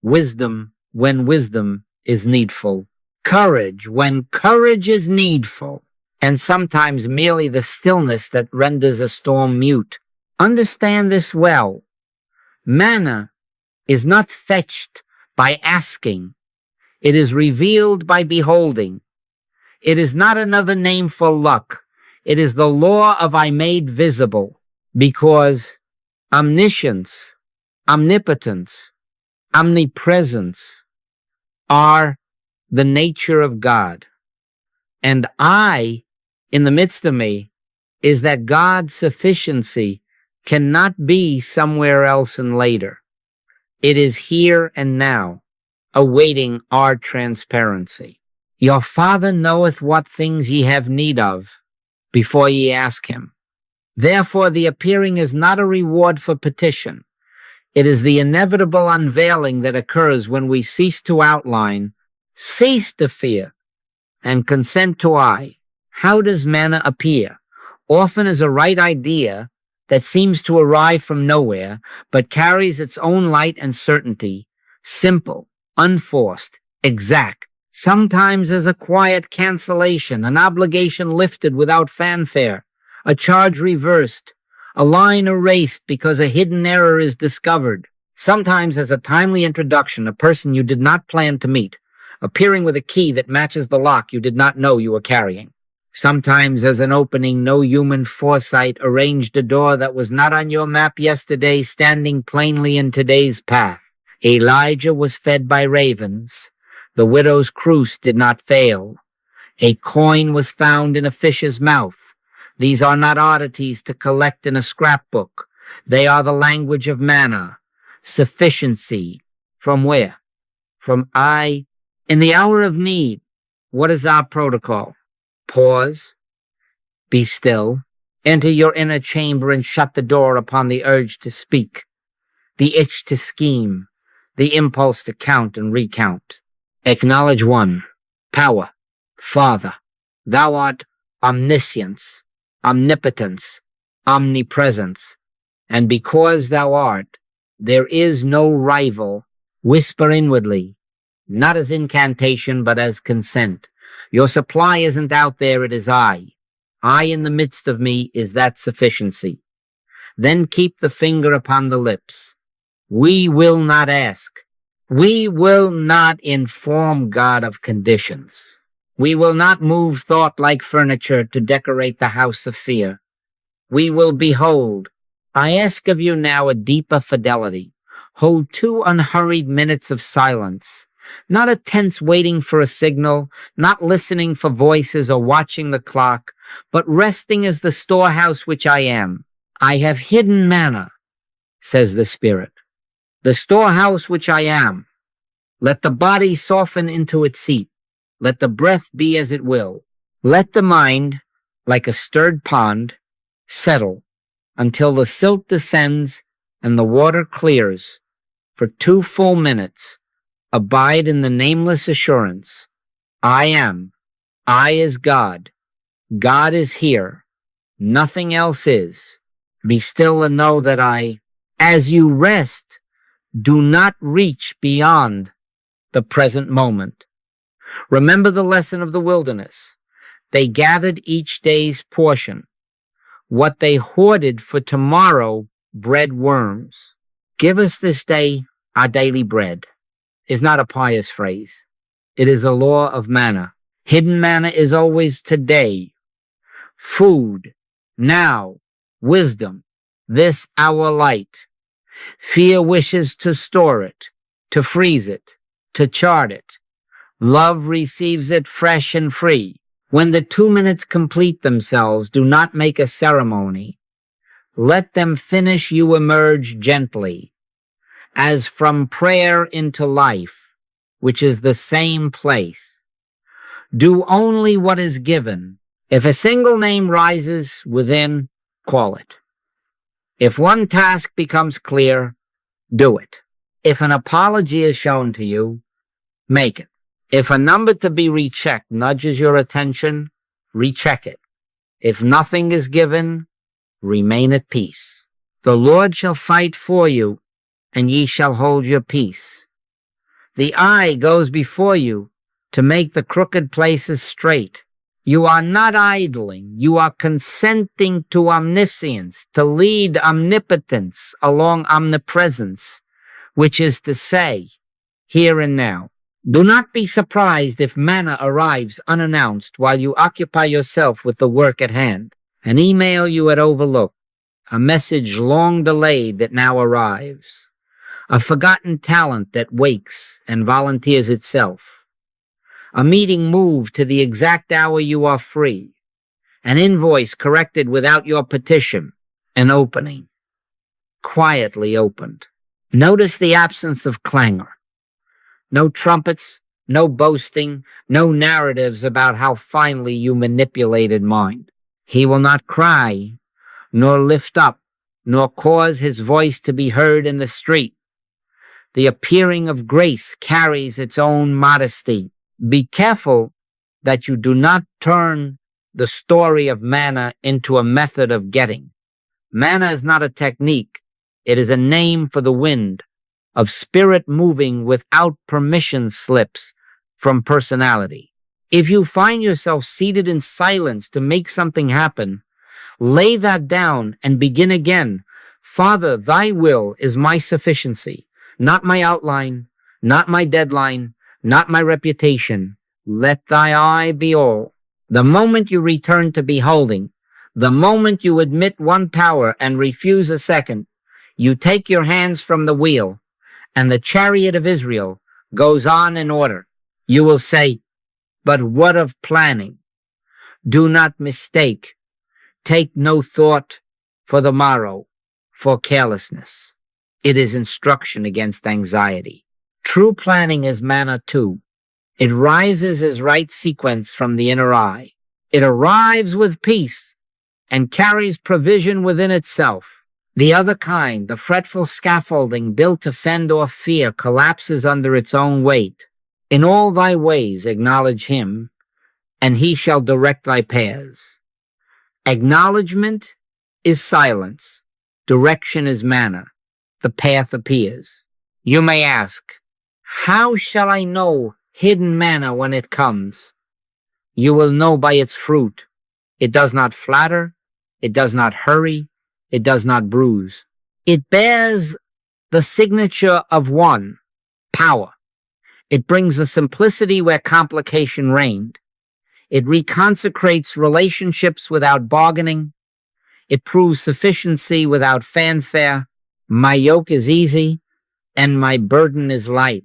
wisdom when wisdom is needful, courage when courage is needful, and sometimes merely the stillness that renders a storm mute. Understand this well. Manna is not fetched by asking. It is revealed by beholding. It is not another name for luck. It is the law of I made visible, because omniscience, omnipotence, omnipresence are the nature of God. And I, in the midst of me, is that God's sufficiency cannot be somewhere else and later. It is here and now, awaiting our transparency. Your Father knoweth what things ye have need of before ye ask him. Therefore the appearing is not a reward for petition. It is the inevitable unveiling that occurs when we cease to outline, cease to fear, and consent to I. How does manna appear? Often as a right idea that seems to arrive from nowhere, but carries its own light and certainty, simple, unforced, exact. Sometimes as a quiet cancellation, an obligation lifted without fanfare, a charge reversed, a line erased because a hidden error is discovered. Sometimes as a timely introduction, a person you did not plan to meet, appearing with a key that matches the lock you did not know you were carrying. Sometimes as an opening no human foresight arranged a door that was not on your map yesterday, standing plainly in today's path. Elijah was fed by ravens. The widow's cruse did not fail. A coin was found in a fish's mouth. These are not oddities to collect in a scrapbook. They are the language of manna. Sufficiency. From where? From I. In the hour of need, what is our protocol? Pause. Be still. Enter your inner chamber and shut the door upon the urge to speak, the itch to scheme, the impulse to count and recount. Acknowledge one, power, Father. Thou art omniscience, omnipotence, omnipresence, and because thou art, there is no rival. Whisper inwardly, not as incantation, but as consent. Your supply isn't out there, it is I. I in the midst of me is that sufficiency. Then keep the finger upon the lips. We will not ask. We will not inform God of conditions. We will not move thought like furniture to decorate the house of fear. We will behold. I ask of you now a deeper fidelity. Hold 2 unhurried minutes of silence. Not a tense waiting for a signal, not listening for voices or watching the clock, but resting as the storehouse which I am. I have hidden manna, says the Spirit. The storehouse which I am. Let the body soften into its seat. Let the breath be as it will. Let the mind, like a stirred pond, settle until the silt descends and the water clears. For 2 full minutes, abide in the nameless assurance. I am. I is God. God is here. Nothing else is. Be still and know that as you rest, do not reach beyond the present moment. Remember the lesson of the wilderness. They gathered each day's portion. What they hoarded for tomorrow bred worms. Give us this day our daily bread is not a pious phrase. It is a law of manna. Hidden manna is always today. Food, now, wisdom, this our light. Fear wishes to store it, to freeze it, to chart it. Love receives it fresh and free. When the 2 minutes complete themselves, do not make a ceremony. Let them finish, you emerge gently, as from prayer into life, which is the same place. Do only what is given. If a single name rises within, call it. If one task becomes clear, do it. If an apology is shown to you, make it. If a number to be rechecked nudges your attention, recheck it. If nothing is given, remain at peace. The Lord shall fight for you, and ye shall hold your peace. The eye goes before you to make the crooked places straight. You are not idling. You are consenting to omniscience, to lead omnipotence along omnipresence, which is to say, here and now. Do not be surprised if manna arrives unannounced while you occupy yourself with the work at hand. An email you had overlooked, a message long delayed that now arrives, a forgotten talent that wakes and volunteers itself, a meeting moved to the exact hour you are free, an invoice corrected without your petition, an opening, quietly opened. Notice the absence of clangor. No trumpets, no boasting, no narratives about how finely you manipulated mind. He will not cry, nor lift up, nor cause his voice to be heard in the street. The appearing of grace carries its own modesty. Be careful that you do not turn the story of manna into a method of getting. Manna is not a technique. It is a name for the wind of spirit moving without permission slips from personality. If you find yourself seated in silence to make something happen, lay that down and begin again. Father, thy will is my sufficiency, not my outline, not my deadline, not my reputation. Let thy eye be all. The moment you return to beholding, the moment you admit one power and refuse a second, you take your hands from the wheel, and the chariot of Israel goes on in order. You will say, but what of planning? Do not mistake. Take no thought for the morrow, for carelessness. It is instruction against anxiety. True planning is manna too. It rises as right sequence from the inner eye. It arrives with peace and carries provision within itself. The other kind, the fretful scaffolding built to fend off fear, collapses under its own weight. In all thy ways acknowledge him, and he shall direct thy paths. Acknowledgement is silence. Direction is manna. The path appears. You may ask, how shall I know hidden manna when it comes? You will know by its fruit. It does not flatter. It does not hurry. It does not bruise. It bears the signature of one, power. It brings a simplicity where complication reigned. It reconsecrates relationships without bargaining. It proves sufficiency without fanfare. My yoke is easy, and my burden is light.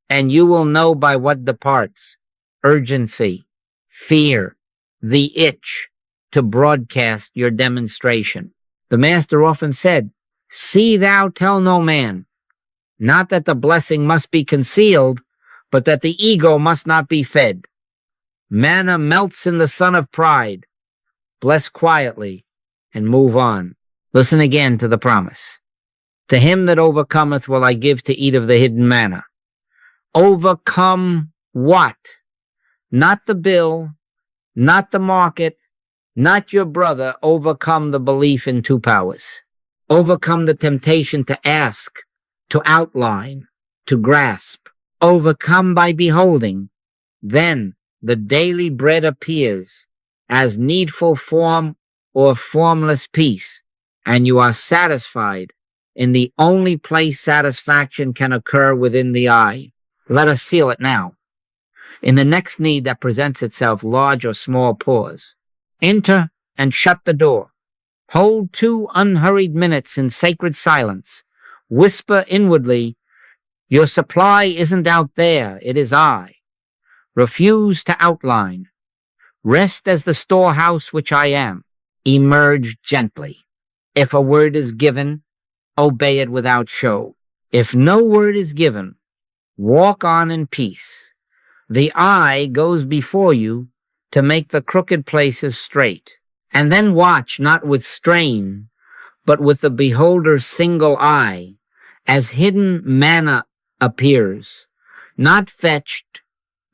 And you will know by what departs: urgency, fear, the itch to broadcast your demonstration. The Master often said, see thou tell no man, not that the blessing must be concealed, but that the ego must not be fed. Manna melts in the sun of pride. Bless quietly and move on. Listen again to the promise. To him that overcometh will I give to eat of the hidden manna. Overcome what? Not the bill, not the market, not your brother. Overcome the belief in two powers. Overcome the temptation to ask, to outline, to grasp. Overcome by beholding. Then the daily bread appears as needful form or formless peace, and you are satisfied in the only place satisfaction can occur, within the eye. Let us seal it now. In the next need that presents itself, large or small, pause. Enter and shut the door. Hold 2 unhurried minutes in sacred silence. Whisper inwardly, your supply isn't out there, it is I. Refuse to outline. Rest as the storehouse which I am. Emerge gently. If a word is given, obey it without show. If no word is given, walk on in peace. The eye goes before you to make the crooked places straight. And then watch, not with strain, but with the beholder's single eye, as hidden manna appears, not fetched,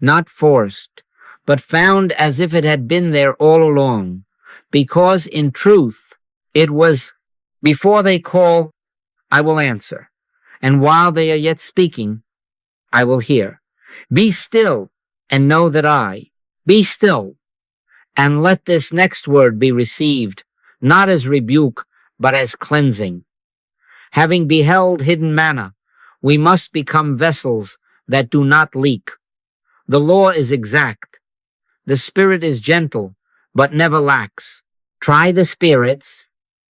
not forced, but found as if it had been there all along, because in truth it was. Before they call, I will answer, and while they are yet speaking, I will hear. Be still and know that I. Be still, and let this next word be received, not as rebuke, but as cleansing. Having beheld hidden manna, we must become vessels that do not leak. The law is exact. The spirit is gentle, but never lacks. Try the spirits,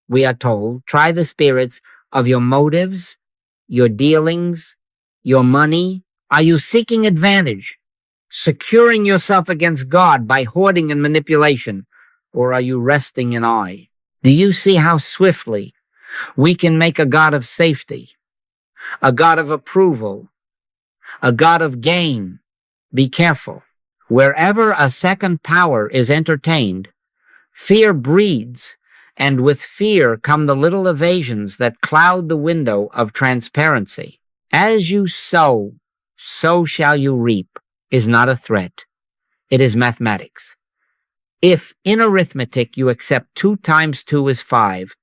we are told, try the spirits of your motives, your dealings, your money. Are you seeking advantage, securing yourself against God by hoarding and manipulation, or are you resting in I? Do you see how swiftly we can make a God of safety, a God of approval, a God of gain? Be careful. Wherever a second power is entertained, fear breeds, and with fear come the little evasions that cloud the window of transparency. As you sow, so shall you reap is not a threat. It is mathematics. If in arithmetic you accept 2 times 2 is 5,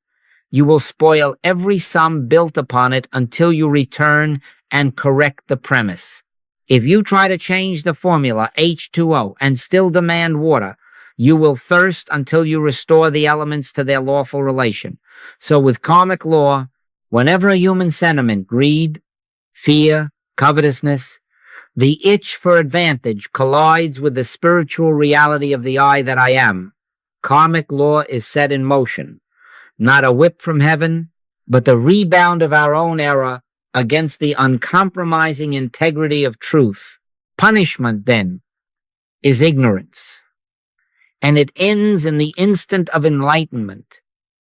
you will spoil every sum built upon it until you return and correct the premise. If you try to change the formula H2O and still demand water, you will thirst until you restore the elements to their lawful relation. So with karmic law, whenever a human sentiment, greed, fear, covetousness, the itch for advantage collides with the spiritual reality of the I that I am, karmic law is set in motion. Not a whip from heaven, but the rebound of our own error against the uncompromising integrity of truth. Punishment, then, is ignorance. And it ends in the instant of enlightenment,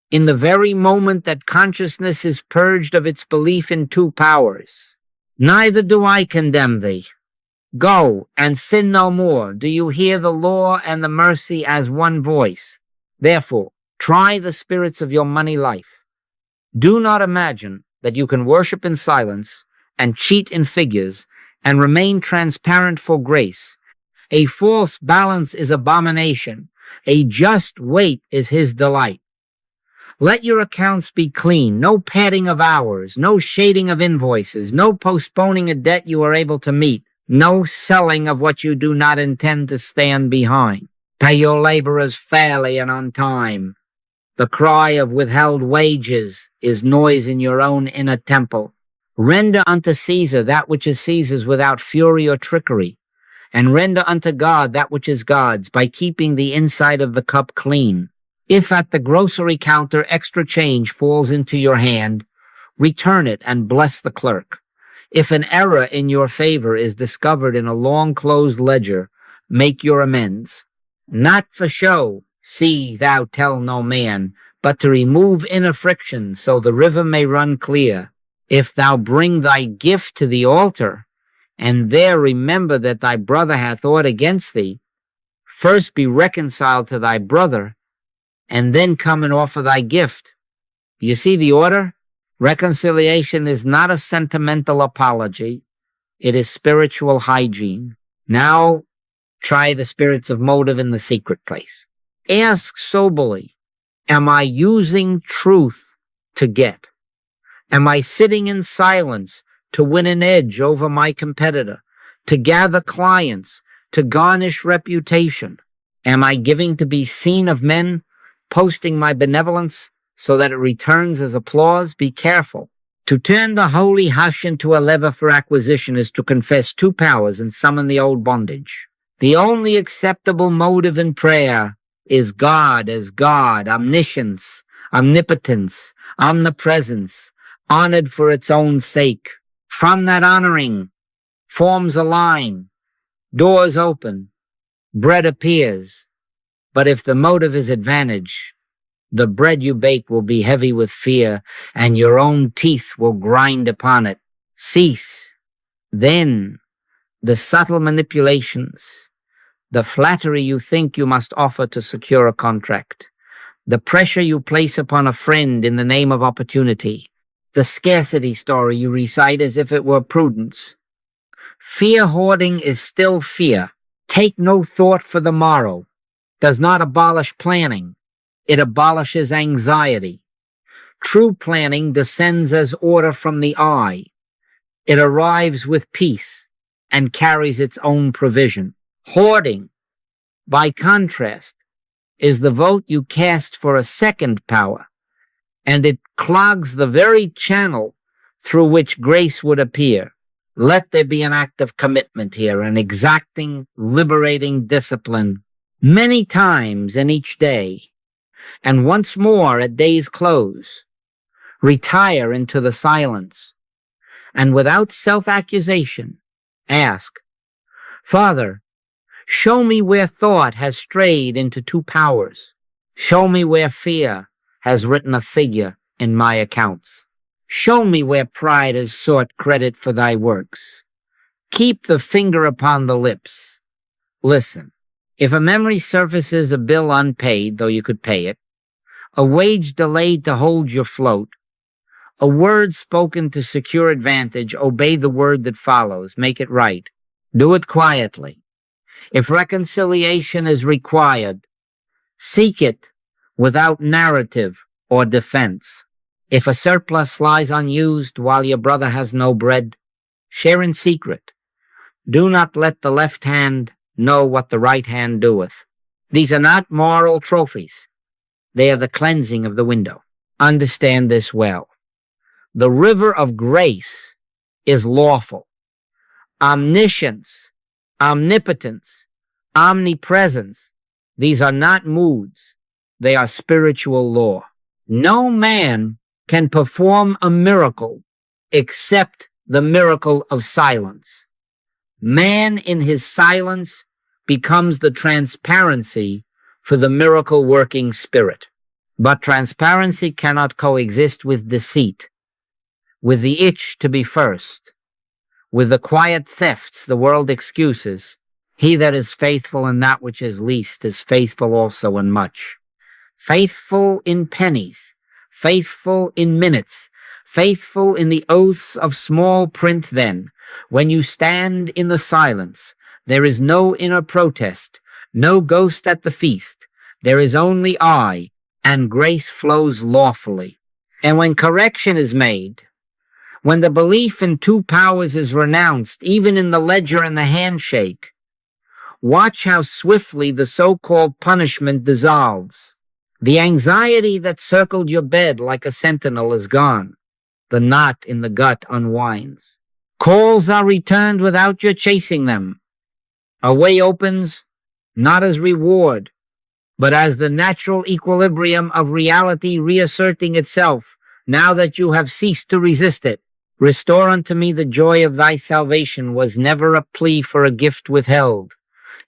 in the very moment that consciousness is purged of its belief in 2 powers. Neither do I condemn thee. Go and sin no more. Do you hear the law and the mercy as one voice? Therefore, Try the spirits of your money life. Do not imagine that you can worship in silence and cheat in figures and remain transparent for grace. A false balance is abomination. A just weight is his delight. Let your accounts be clean, no padding of hours, no shading of invoices, no postponing a debt you are able to meet, no selling of what you do not intend to stand behind. Pay your laborers fairly and on time. The cry of withheld wages is noise in your own inner temple. Render unto Caesar that which is Caesar's without fury or trickery, and render unto God that which is God's by keeping the inside of the cup clean. If at the grocery counter extra change falls into your hand, return it and bless the clerk. If an error in your favor is discovered in a long closed ledger, make your amends. Not for show, see thou tell no man, but to remove inner friction so the river may run clear. If thou bring thy gift to the altar, and there remember that thy brother hath aught against thee, first be reconciled to thy brother, and then come and offer thy gift. You see the order? Reconciliation is not a sentimental apology. It is spiritual hygiene. Now, try the spirits of motive in the secret place. Ask soberly, am I using truth to get? Am I sitting in silence to win an edge over my competitor, to gather clients, to garnish reputation? Am I giving to be seen of men, posting my benevolence so that it returns as applause? Be careful. To turn the holy hush into a lever for acquisition is to confess two powers and summon the old bondage. The only acceptable motive in prayer is God as God, omniscience, omnipotence, omnipresence, honored for its own sake. From that honoring forms a line, doors open, bread appears. But if the motive is advantage, the bread you bake will be heavy with fear, and your own teeth will grind upon it. Cease. Then the subtle manipulations, the flattery you think you must offer to secure a contract, the pressure you place upon a friend in the name of opportunity, the scarcity story you recite as if it were prudence. Fear hoarding is still fear. Take no thought for the morrow. Does not abolish planning. It abolishes anxiety. True planning descends as order from the eye. It arrives with peace and carries its own provision. Hoarding, by contrast, is the vote you cast for a second power, and it clogs the very channel through which grace would appear. Let there be an act of commitment here, an exacting, liberating discipline, many times in each day, and once more at day's close. Retire into the silence, and without self-accusation, ask, Father, show me where thought has strayed into two powers. Show me where fear has written a figure in my accounts. Show me where pride has sought credit for thy works. Keep the finger upon the lips. Listen, if a memory surfaces a bill unpaid, though you could pay it, a wage delayed to hold your float, a word spoken to secure advantage, obey the word that follows. Make it right. Do it quietly. If reconciliation is required, seek it without narrative or defense. If a surplus lies unused while your brother has no bread, share in secret. Do not let the left hand know what the right hand doeth. These are not moral trophies. They are the cleansing of the window. Understand this well. The river of grace is lawful. Omniscience, omnipotence, omnipresence, these are not moods. They are spiritual law. No man can perform a miracle except the miracle of silence. Man in his silence becomes the transparency for the miracle-working spirit. But transparency cannot coexist with deceit, with the itch to be first, with the quiet thefts the world excuses. He that is faithful in that which is least is faithful also in much. faithful in pennies, faithful in minutes, faithful in the oaths of small print then. When you stand in the silence, there is no inner protest, no ghost at the feast. There is only I, and grace flows lawfully. And when correction is made, when the belief in two powers is renounced, even in the ledger and the handshake, watch how swiftly the so-called punishment dissolves. The anxiety that circled your bed like a sentinel is gone. The knot in the gut unwinds. Calls are returned without your chasing them. A way opens, not as reward, but as the natural equilibrium of reality reasserting itself, now that you have ceased to resist it. Restore unto me the joy of thy salvation was never a plea for a gift withheld.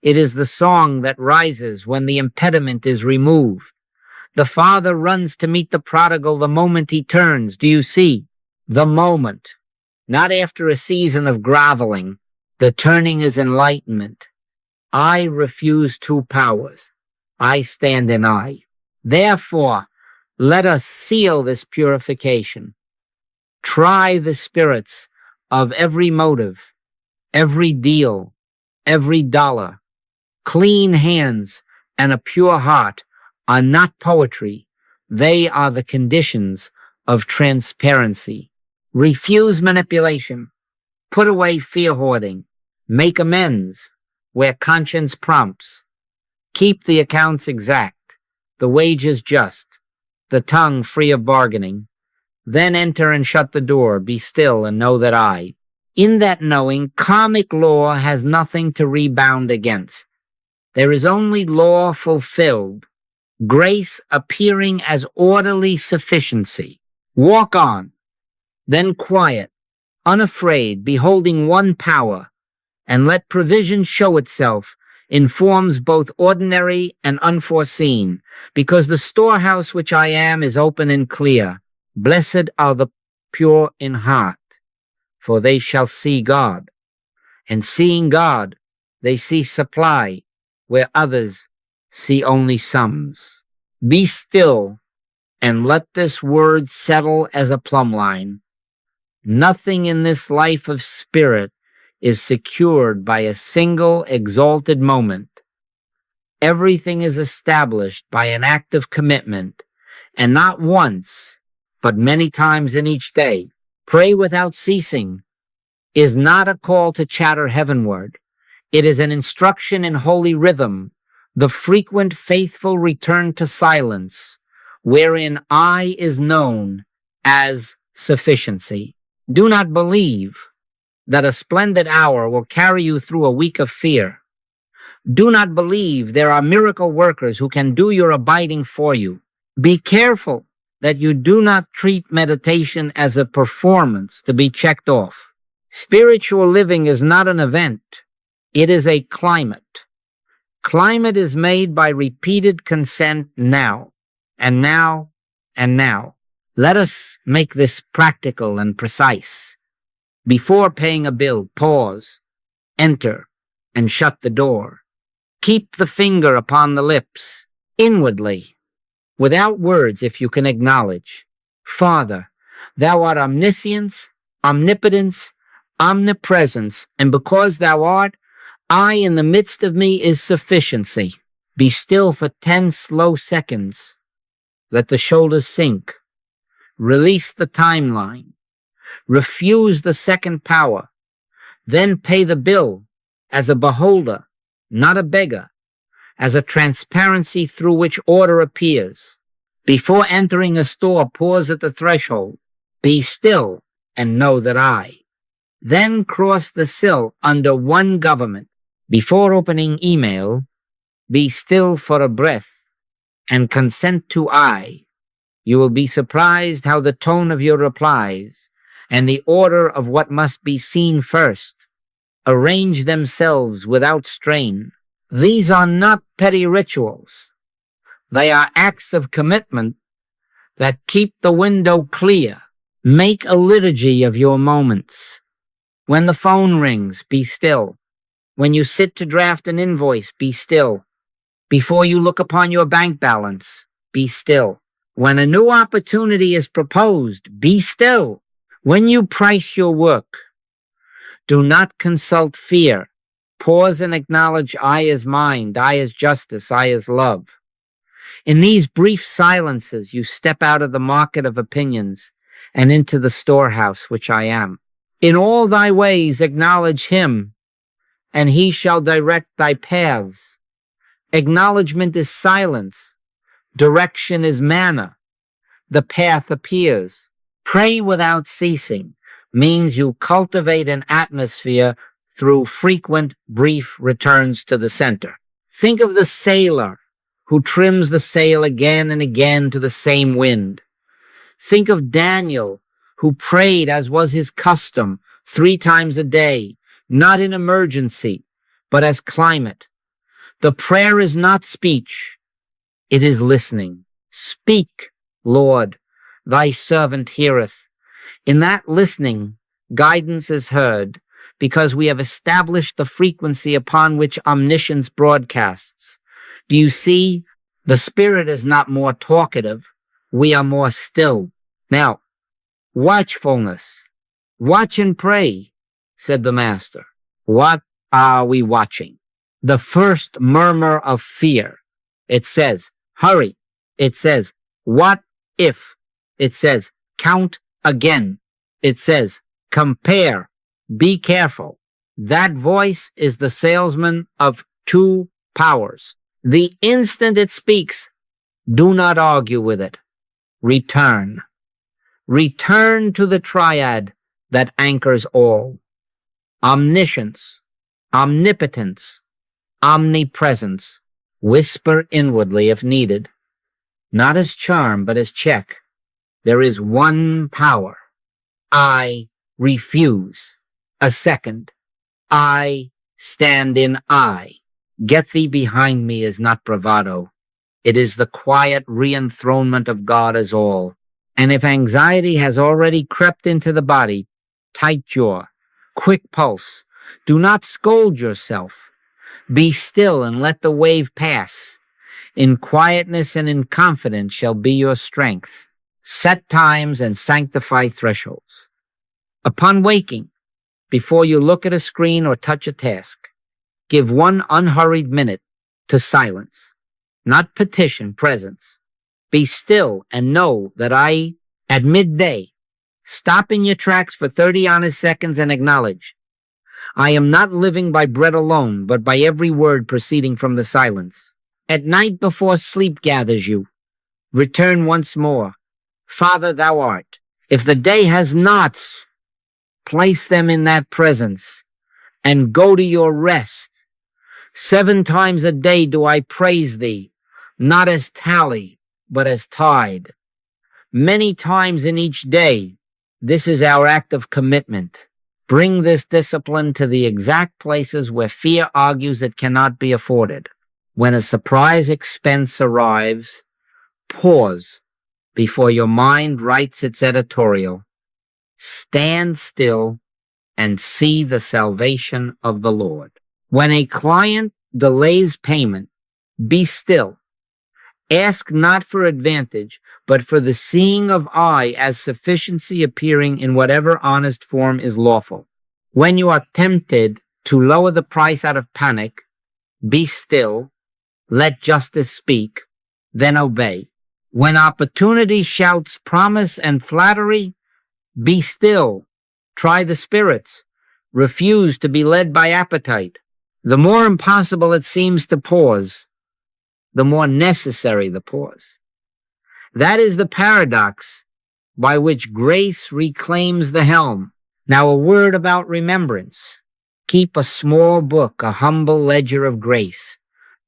It is the song that rises when the impediment is removed. The father runs to meet the prodigal the moment he turns. Do you see? The moment. Not after a season of groveling. The turning is enlightenment. I refuse two powers. I stand in I. Therefore, let us seal this purification. Try the spirits of every motive, every deal, every dollar. Clean hands and a pure heart are not poetry. They are the conditions of transparency. Refuse manipulation. Put away fear hoarding. Make amends where conscience prompts. Keep the accounts exact, the wages just, the tongue free of bargaining. Then enter and shut the door. Be still and know that I. In that knowing, karmic law has nothing to rebound against. There is only law fulfilled, grace appearing as orderly sufficiency. Walk on, then quiet, unafraid, beholding one power, and let provision show itself in forms both ordinary and unforeseen, because the storehouse which I am is open and clear. Blessed are the pure in heart, for they shall see God. And seeing God, they see supply, where others see only sums. Be still, and let this word settle as a plumb line. Nothing in this life of spirit is secured by a single exalted moment. Everything is established by an act of commitment, and not once, but many times in each day. Pray without ceasing is not a call to chatter heavenward. It is an instruction in holy rhythm, the frequent faithful return to silence, wherein I is known as sufficiency. Do not believe that a splendid hour will carry you through a week of fear. Do not believe there are miracle workers who can do your abiding for you. Be careful that you do not treat meditation as a performance to be checked off. Spiritual living is not an event. It is a climate. Climate is made by repeated consent now, and now, and now. Let us make this practical and precise. Before paying a bill, pause, enter, and shut the door. Keep the finger upon the lips, inwardly, without words if you can acknowledge. Father, thou art omniscience, omnipotence, omnipresence, and because thou art, I in the midst of me is sufficiency. Be still for 10 slow seconds. Let the shoulders sink. Release the timeline. Refuse the second power. Then pay the bill as a beholder, not a beggar, as a transparency through which order appears. Before entering a store, pause at the threshold. Be still and know that I. Then cross the sill under one government. Before opening email, be still for a breath and consent to I. You will be surprised how the tone of your replies and the order of what must be seen first arrange themselves without strain. These are not petty rituals. They are acts of commitment that keep the window clear. Make a liturgy of your moments. When the phone rings, be still. When you sit to draft an invoice, be still. Before you look upon your bank balance, be still. When a new opportunity is proposed, be still. When you price your work, do not consult fear. Pause and acknowledge I is mind, I is justice, I is love. In these brief silences, you step out of the market of opinions and into the storehouse which I am. In all thy ways acknowledge him, and he shall direct thy paths. Acknowledgement is silence. Direction is manna. The path appears. Pray without ceasing means you cultivate an atmosphere through frequent, brief returns to the center. Think of the sailor who trims the sail again and again to the same wind. Think of Daniel, who prayed as was his custom 3 times a day, not in emergency, but as climate. The prayer is not speech. It is listening. Speak, Lord, thy servant heareth. In that listening, guidance is heard because we have established the frequency upon which omniscience broadcasts. Do you see? The spirit is not more talkative. We are more still. Now, watchfulness. Watch and pray, said the master. What are we watching? The first murmur of fear. It says, hurry. It says, what if? It says, count again. It says, compare. Be careful. That voice is the salesman of 2 powers. The instant it speaks, do not argue with it. Return. Return to the triad that anchors all. Omniscience, omnipotence, omnipresence. Whisper inwardly if needed. Not as charm, but as check. There is one power. I refuse. A second. I stand in I. Get thee behind me is not bravado. It is the quiet re-enthronement of God as all. And if anxiety has already crept into the body, tight jaw, quick pulse, do not scold yourself. Be still and let the wave pass. In quietness and in confidence shall be your strength. Set times and sanctify thresholds. Upon waking, before you look at a screen or touch a task, give 1 unhurried minute to silence, not petition presence. Be still and know that at midday, stop in your tracks for 30 honest seconds and acknowledge, I am not living by bread alone, but by every word proceeding from the silence. At night before sleep gathers you, return once more. Father, thou art. If the day has knots, place them in that presence and go to your rest. 7 times a day do I praise thee, not as tally, but as tide. Many times in each day, this is our act of commitment. Bring this discipline to the exact places where fear argues it cannot be afforded. When a surprise expense arrives, pause before your mind writes its editorial. Stand still and see the salvation of the Lord. When a client delays payment, be still. Ask not for advantage, but for the seeing of I as sufficiency appearing in whatever honest form is lawful. When you are tempted to lower the price out of panic, be still, let justice speak, then obey. When opportunity shouts promise and flattery, be still, try the spirits, refuse to be led by appetite. The more impossible it seems to pause, the more necessary the pause. That is the paradox by which grace reclaims the helm. Now a word about remembrance. Keep a small book, a humble ledger of grace.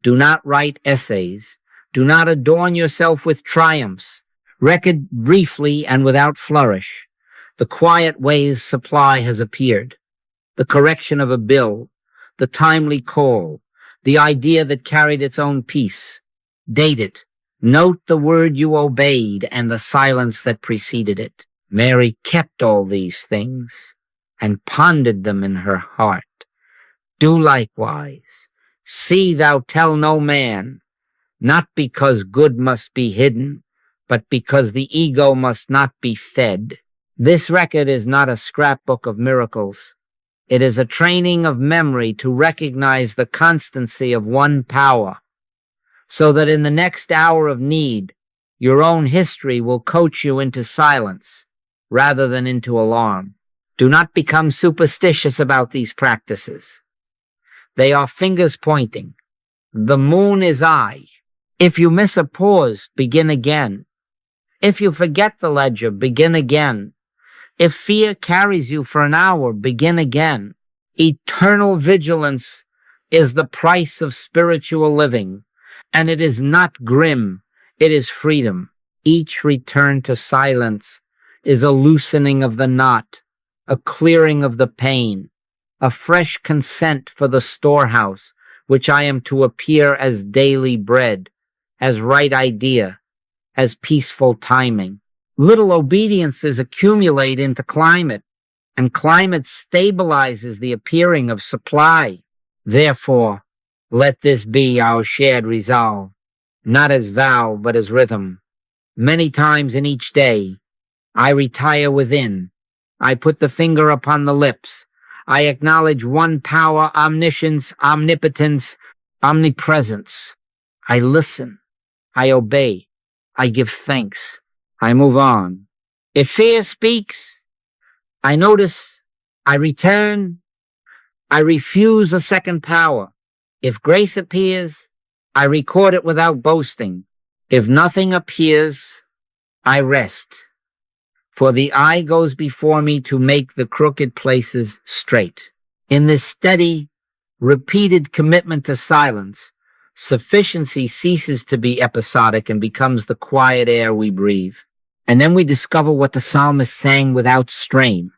Do not write essays. Do not adorn yourself with triumphs. Record briefly and without flourish. The quiet ways supply has appeared. The correction of a bill, the timely call, the idea that carried its own peace. Date it. Note the word you obeyed and the silence that preceded it. Mary kept all these things and pondered them in her heart. Do likewise. See thou tell no man. not because good must be hidden, but because the ego must not be fed. This record is not a scrapbook of miracles. It is a training of memory to recognize the constancy of one power, so that in the next hour of need, your own history will coach you into silence rather than into alarm. Do not become superstitious about these practices. They are fingers pointing. The moon is I. If you miss a pause, begin again. If you forget the ledger, begin again. If fear carries you for an hour, begin again. Eternal vigilance is the price of spiritual living, and it is not grim, it is freedom. Each return to silence is a loosening of the knot, a clearing of the pain, a fresh consent for the storehouse, which I am to appear as daily bread, as right idea, as peaceful timing. Little obediences accumulate into climate, and climate stabilizes the appearing of supply. Therefore, let this be our shared resolve, not as vow, but as rhythm. Many times in each day, I retire within. I put the finger upon the lips. I acknowledge one power, omniscience, omnipotence, omnipresence. I listen. I obey. I give thanks. I move on. If fear speaks, I notice. I return. I refuse a second power. If grace appears, I record it without boasting. If nothing appears, I rest. For the eye goes before me to make the crooked places straight. In this steady, repeated commitment to silence, sufficiency ceases to be episodic and becomes the quiet air we breathe. And then we discover what the psalmist sang without strain.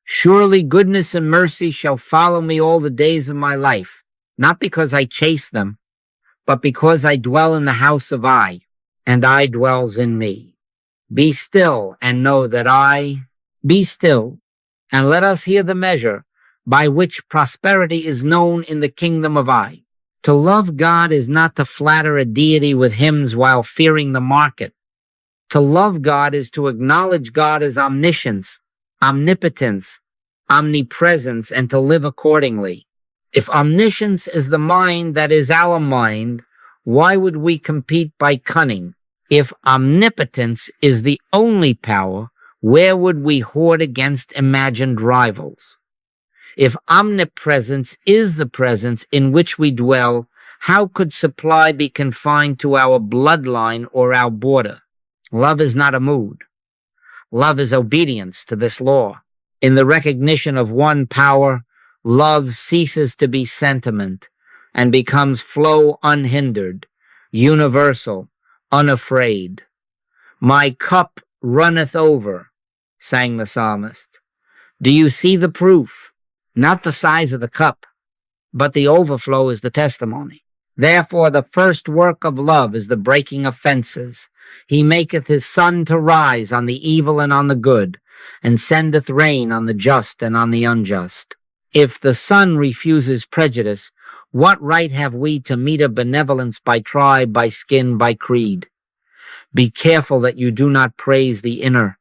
Surely goodness and mercy shall follow me all the days of my life, not because I chase them, but because I dwell in the house of I, and I dwells in me. Be still and know that be still, and let us hear the measure by which prosperity is known in the kingdom of I. To love God is not to flatter a deity with hymns while fearing the market. To love God is to acknowledge God as omniscience, omnipotence, omnipresence, and to live accordingly. If omniscience is the mind that is our mind, why would we compete by cunning? If omnipotence is the only power, where would we hoard against imagined rivals? If omnipresence is the presence in which we dwell, how could supply be confined to our bloodline or our border? Love is not a mood. Love is obedience to this law. In the recognition of one power, love ceases to be sentiment and becomes flow unhindered, universal, unafraid. My cup runneth over, sang the psalmist. Do you see the proof? Not the size of the cup, but the overflow is the testimony. Therefore, the first work of love is the breaking of fences. He maketh his sun to rise on the evil and on the good, and sendeth rain on the just and on the unjust. If the sun refuses prejudice, what right have we to meter benevolence by tribe, by skin, by creed? Be careful that you do not praise the inner.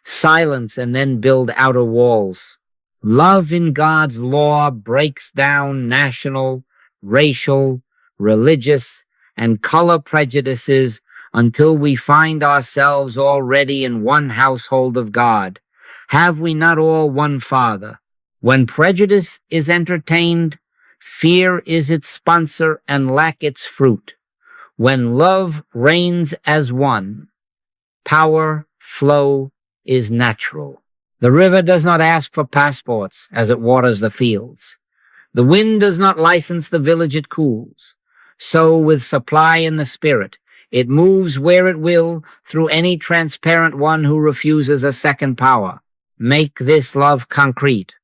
Silence and then build outer walls. Love in God's law breaks down national, racial, religious, and color prejudices until we find ourselves already in one household of God. Have we not all one Father? When prejudice is entertained, fear is its sponsor and lack its fruit. When love reigns as one, power, flow is natural. The river does not ask for passports as it waters the fields. The wind does not license the village it cools. So with supply in the spirit, it moves where it will through any transparent one who refuses a second power. Make this love concrete,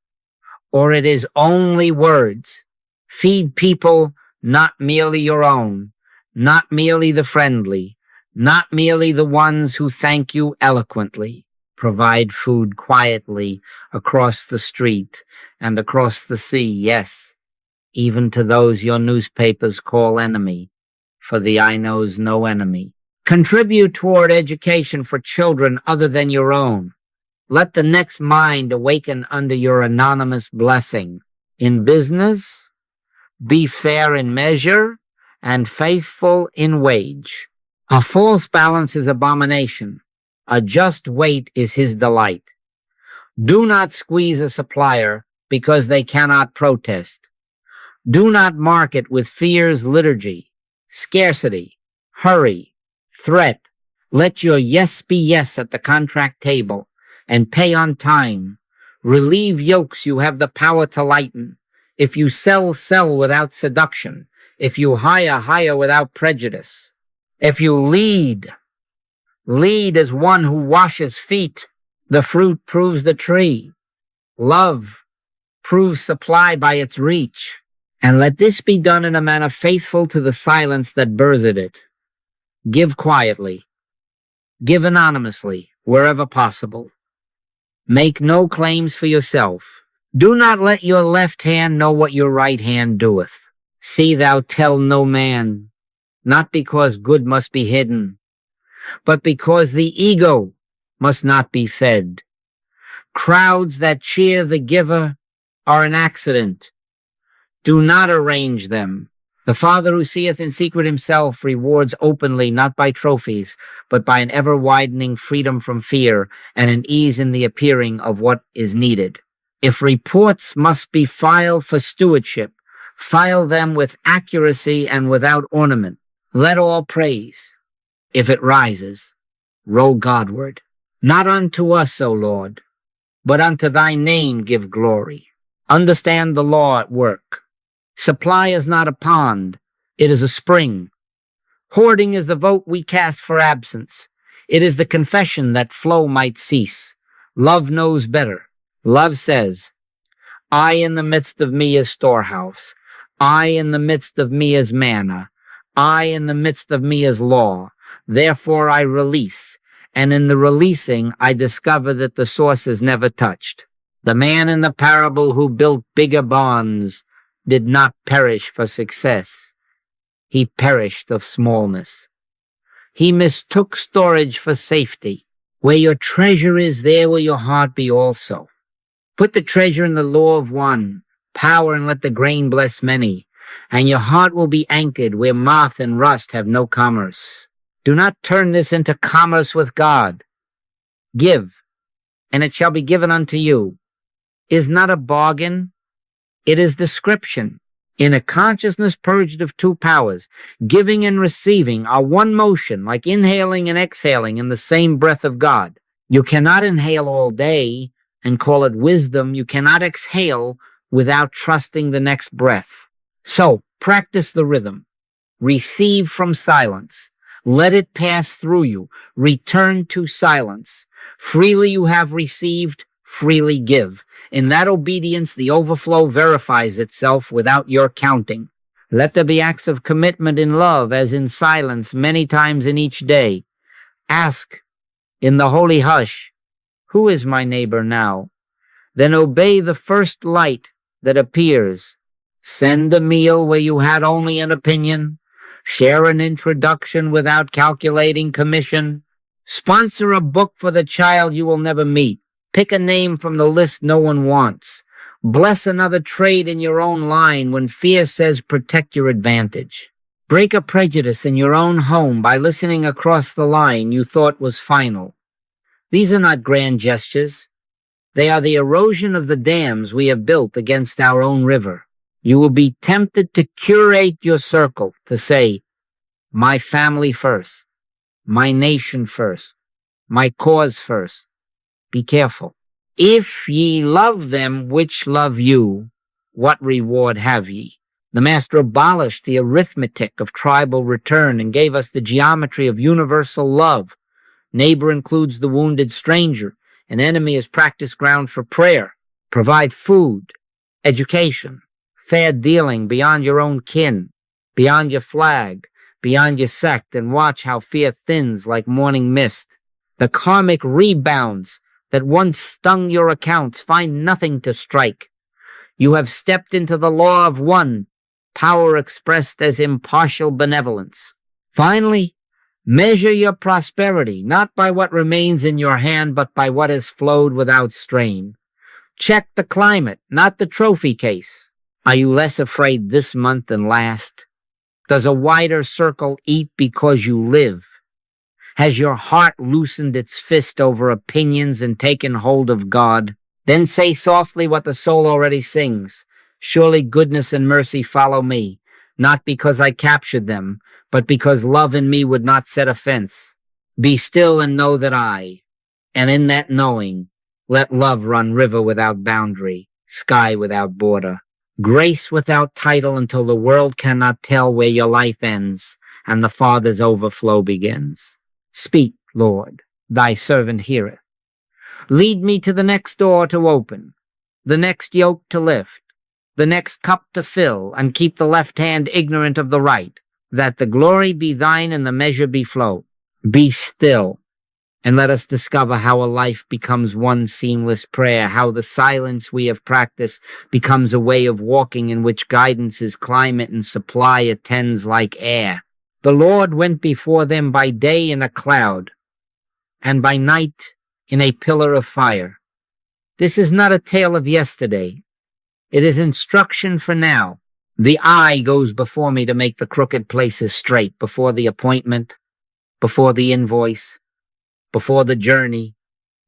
or it is only words. Feed people, not merely your own, not merely the friendly, not merely the ones who thank you eloquently. Provide food quietly across the street and across the sea, yes, even to those your newspapers call enemy. for the eye knows no enemy. Contribute toward education for children other than your own. Let the next mind awaken under your anonymous blessing. In business, be fair in measure and faithful in wage. A false balance is abomination. A just weight is his delight. Do not squeeze a supplier because they cannot protest. Do not market with fear's liturgy, scarcity, hurry, threat. Let your yes be yes at the contract table and pay on time. Relieve yokes you have the power to lighten. If you sell, sell without seduction. If you hire, hire without prejudice. If you lead, lead as one who washes feet. The fruit proves the tree. Love proves supply by its reach. And let this be done in a manner faithful to the silence that birthed it. Give quietly. Give anonymously, wherever possible. Make no claims for yourself. Do not let your left hand know what your right hand doeth. See thou tell no man, not because good must be hidden, but because the ego must not be fed. Crowds that cheer the giver are an accident. Do not arrange them. The Father who seeth in secret himself rewards openly, not by trophies, but by an ever-widening freedom from fear and an ease in the appearing of what is needed. If reports must be filed for stewardship, file them with accuracy and without ornament. Let all praise, if it rises, roll Godward. Not unto us, O Lord, but unto thy name give glory. Understand the law at work. Supply is not a pond, it is a spring. Hoarding is the vote we cast for absence. It is the confession that flow might cease. Love knows better. Love says, I in the midst of me is storehouse. I in the midst of me is manna. I in the midst of me is law. Therefore I release. And in the releasing, I discover that the source is never touched. The man in the parable who built bigger barns did not perish for success. He perished of smallness. He mistook storage for safety. Where your treasure is, there will your heart be also. Put the treasure in the law of one, power and let the grain bless many, and your heart will be anchored where moth and rust have no commerce. Do not turn this into commerce with God. Give, and it shall be given unto you. Is not a bargain. It is description. In a consciousness purged of two powers, giving and receiving are one motion, like inhaling and exhaling in the same breath of God. You cannot inhale all day and call it wisdom. You cannot exhale without trusting the next breath. So, practice the rhythm. Receive from silence. Let it pass through you. Return to silence. Freely you have received, freely give. In that obedience, the overflow verifies itself without your counting. Let there be acts of commitment in love as in silence many times in each day. Ask in the holy hush, who is my neighbor now? Then obey the first light that appears. Send a meal where you had only an opinion. Share an introduction without calculating commission. Sponsor a book for the child you will never meet. Pick a name from the list no one wants. Bless another trade in your own line when fear says protect your advantage. Break a prejudice in your own home by listening across the line you thought was final. These are not grand gestures. They are the erosion of the dams we have built against our own river. You will be tempted to curate your circle, to say, my family first, my nation first, my cause first. Be careful. If ye love them which love you, what reward have ye? The Master abolished the arithmetic of tribal return and gave us the geometry of universal love. Neighbor includes the wounded stranger. An enemy is practice ground for prayer. Provide food, education, fair dealing beyond your own kin, beyond your flag, beyond your sect, and watch how fear thins like morning mist. The karmic rebounds that once stung your accounts find nothing to strike. You have stepped into the law of one, power expressed as impartial benevolence. Finally, measure your prosperity, not by what remains in your hand, but by what has flowed without strain. Check the climate, not the trophy case. Are you less afraid this month than last? Does a wider circle eat because you live? Has your heart loosened its fist over opinions and taken hold of God? Then say softly what the soul already sings. Surely goodness and mercy follow me, not because I captured them, but because love in me would not set a fence. Be still and know that and in that knowing, let love run river without boundary, sky without border, grace without title until the world cannot tell where your life ends and the Father's overflow begins. Speak, Lord, thy servant heareth. Lead me to the next door to open, the next yoke to lift, the next cup to fill, and keep the left hand ignorant of the right, that the glory be thine and the measure be flow. Be still, and let us discover how a life becomes one seamless prayer, how the silence we have practiced becomes a way of walking in which guidance is climate and supply attends like air. The Lord went before them by day in a cloud, and by night in a pillar of fire. This is not a tale of yesterday. It is instruction for now. The eye goes before me to make the crooked places straight, before the appointment, before the invoice, before the journey,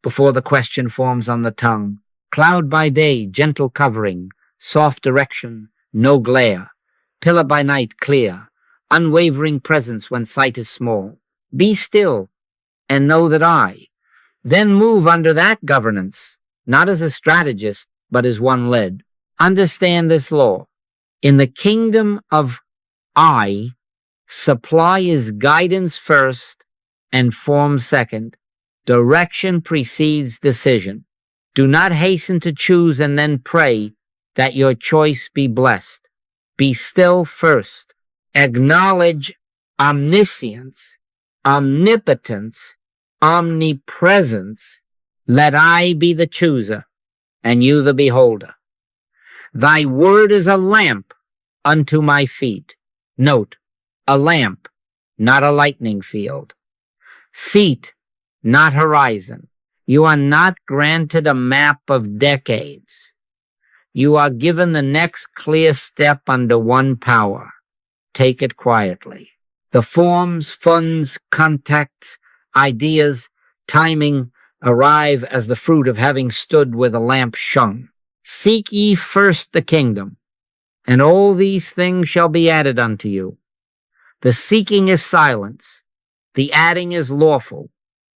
before the question forms on the tongue. Cloud by day, gentle covering, soft direction, no glare. Pillar by night, clear, unwavering presence when sight is small. Be still and know that then move under that governance, not as a strategist, but as one led. Understand this law. In the kingdom of supply is guidance first and form second. Direction precedes decision. Do not hasten to choose and then pray that your choice be blessed. Be still first. Acknowledge omniscience, omnipotence, omnipresence. Let I be the chooser and you the beholder. Thy word is a lamp unto my feet. Note, a lamp, not a lightning field. Feet, not horizon. You are not granted a map of decades. You are given the next clear step under one power. Take it quietly. The forms, funds, contacts, ideas, timing arrive as the fruit of having stood where the lamp shone. Seek ye first the kingdom, and all these things shall be added unto you. The seeking is silence. The adding is lawful,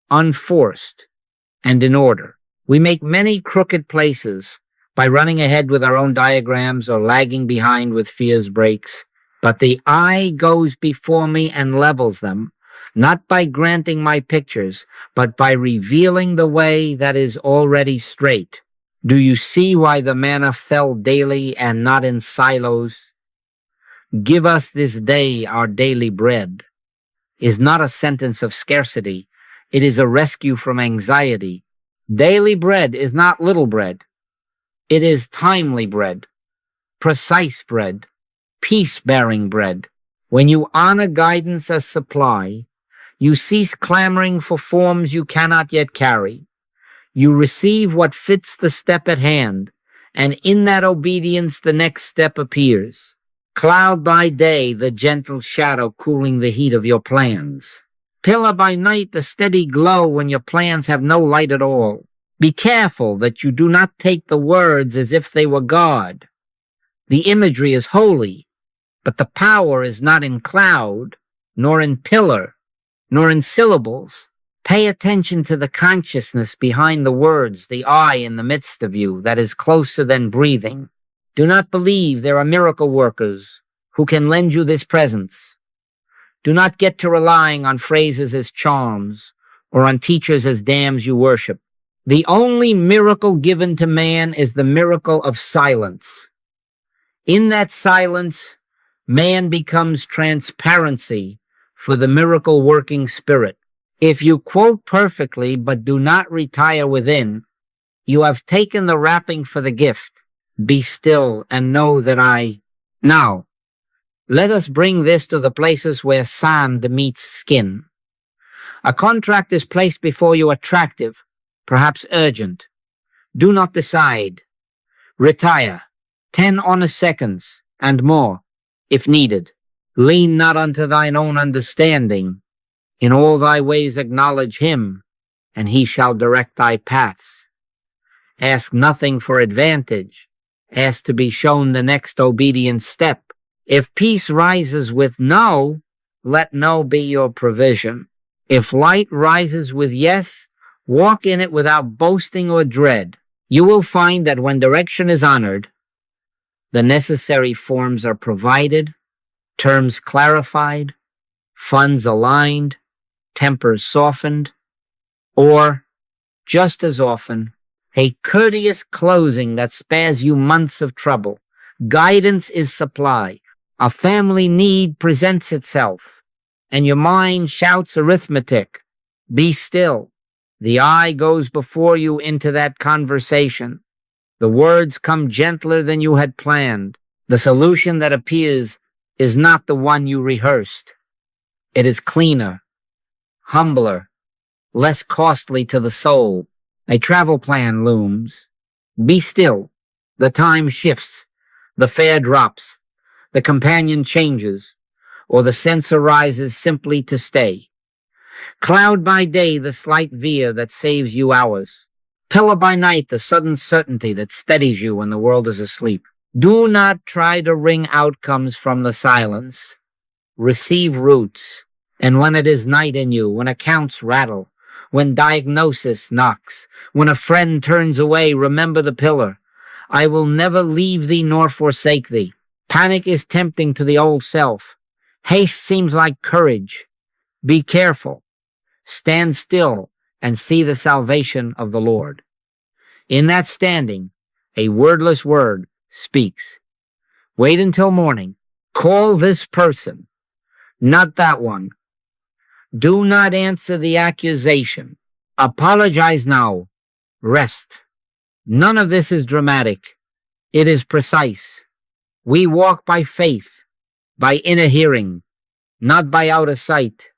unforced, and in order. We make many crooked places by running ahead with our own diagrams or lagging behind with fear's brakes, but the eye goes before me and levels them, not by granting my pictures, but by revealing the way that is already straight. Do you see why the manna fell daily and not in silos? Give us this day our daily bread is not a sentence of scarcity. It is a rescue from anxiety. Daily bread is not little bread. It is timely bread, precise bread, peace-bearing bread. When you honor guidance as supply, you cease clamoring for forms you cannot yet carry. You receive what fits the step at hand, and in that obedience the next step appears. Cloud by day, the gentle shadow cooling the heat of your plans. Pillar by night, the steady glow when your plans have no light at all. Be careful that you do not take the words as if they were God. The imagery is holy, but the power is not in cloud, nor in pillar, nor in syllables. Pay attention to the consciousness behind the words, the I in the midst of you that is closer than breathing. Do not believe there are miracle workers who can lend you this presence. Do not get to relying on phrases as charms or on teachers as dams you worship. The only miracle given to man is the miracle of silence. In that silence, man becomes transparency for the miracle working spirit. If you quote perfectly but do not retire within, you have taken the wrapping for the gift. Be still and know that Now, Let us bring this to the places where sand meets skin. A contract is placed before you attractive, perhaps urgent. Do not decide. Retire. 10 honest seconds and more, if needed. Lean not unto thine own understanding. In all thy ways acknowledge him, and he shall direct thy paths. Ask nothing for advantage. Ask to be shown the next obedient step. If peace rises with no, let no be your provision. If light rises with yes, walk in it without boasting or dread. You will find that when direction is honored, the necessary forms are provided, terms clarified, funds aligned, tempers softened, or, just as often, a courteous closing that spares you months of trouble. Guidance is supply. A family need presents itself, and your mind shouts arithmetic. Be still. The eye goes before you into that conversation. The words come gentler than you had planned. The solution that appears is not the one you rehearsed. It is cleaner, humbler, less costly to the soul. A travel plan looms. Be still. The time shifts. The fare drops. The companion changes, or the sense arises simply to stay. Cloud by day, the slight veer that saves you hours. Pillar by night, the sudden certainty that steadies you when the world is asleep. Do not try to wring outcomes from the silence. Receive roots. And when it is night in you, when accounts rattle, when diagnosis knocks, when a friend turns away, remember the pillar. I will never leave thee nor forsake thee. Panic is tempting to the old self. Haste seems like courage. Be careful. Stand still and see the salvation of the Lord. In that standing, a wordless word speaks. Wait until morning. Call this person, not that one. Do not answer the accusation. Apologize now. Rest. None of this is dramatic. It is precise. We walk by faith, by inner hearing, not by outer sight.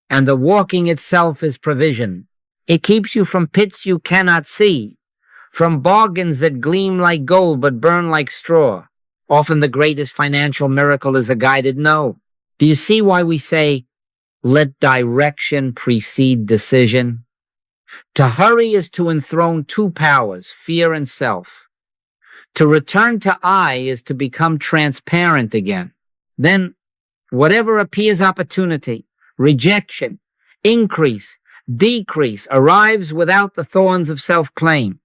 And the walking itself is provision. It keeps you from pits you cannot see, from bargains that gleam like gold but burn like straw. Often the greatest financial miracle is a guided no. Do you see why we say, let direction precede decision? To hurry is to enthrone two powers, fear and self. To return to I is to become transparent again. Then, whatever appears opportunity, rejection, increase, decrease, arrives without the thorns of self-claim.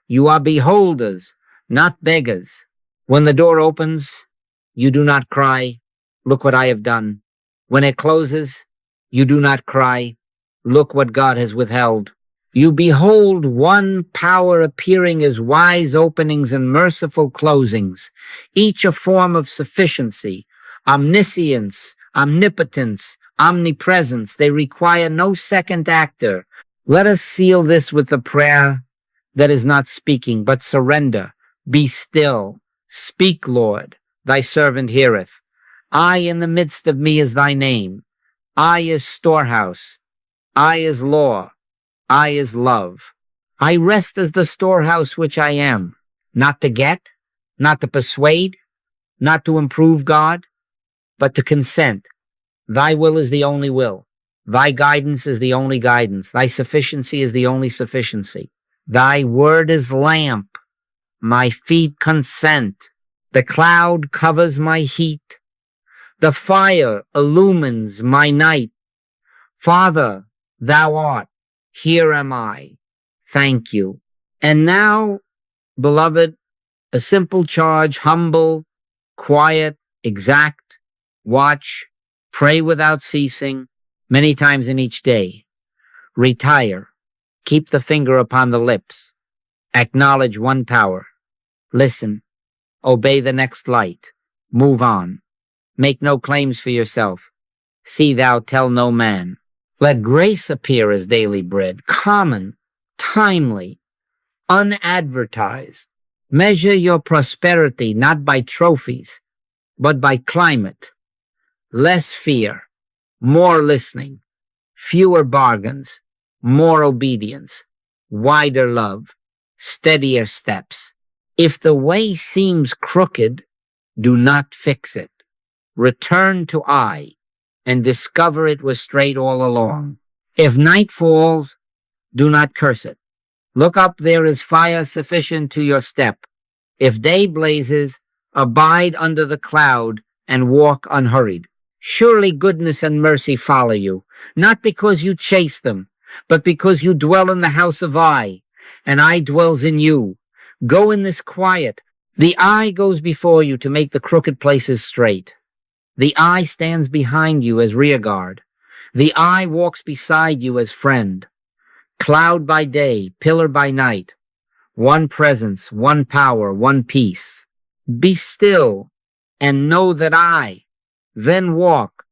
You are beholders, not beggars. When the door opens, you do not cry, look what I have done. When it closes, you do not cry, look what God has withheld. You behold one power appearing as wise openings and merciful closings, each a form of sufficiency, omniscience, omnipotence, omnipresence. They require no second actor. Let us seal this with the prayer that is not speaking, but surrender. Be still. Speak, Lord. Thy servant heareth. I in the midst of me is thy name. I is storehouse. I is law. I is love. I rest as the storehouse which I am, not to get, not to persuade, not to improve God, but to consent. Thy will is the only will. Thy guidance is the only guidance. Thy sufficiency is the only sufficiency. Thy word is lamp. My feet consent. The cloud covers my heat. The fire illumines my night. Father, thou art. Here am I. Thank you. And now, beloved, a simple charge, humble, quiet, exact, watch, pray without ceasing, many times in each day. Retire. Keep the finger upon the lips. Acknowledge one power. Listen. Obey the next light. Move on. Make no claims for yourself. See thou tell no man. Let grace appear as daily bread, common, timely, unadvertised. Measure your prosperity not by trophies, but by climate. Less fear, more listening, fewer bargains, more obedience, wider love, steadier steps. If the way seems crooked, do not fix it. Return to I and discover it was straight all along. If night falls, do not curse it. Look up, there is fire sufficient to your step. If day blazes, abide under the cloud and walk unhurried. Surely goodness and mercy follow you, not because you chase them, but because you dwell in the house of I, and I dwells in you. Go in this quiet. The I goes before you to make the crooked places straight. The I stands behind you as rear guard. The I walks beside you as friend. Cloud by day, pillar by night. One presence, one power, one peace. Be still and know that I, then walk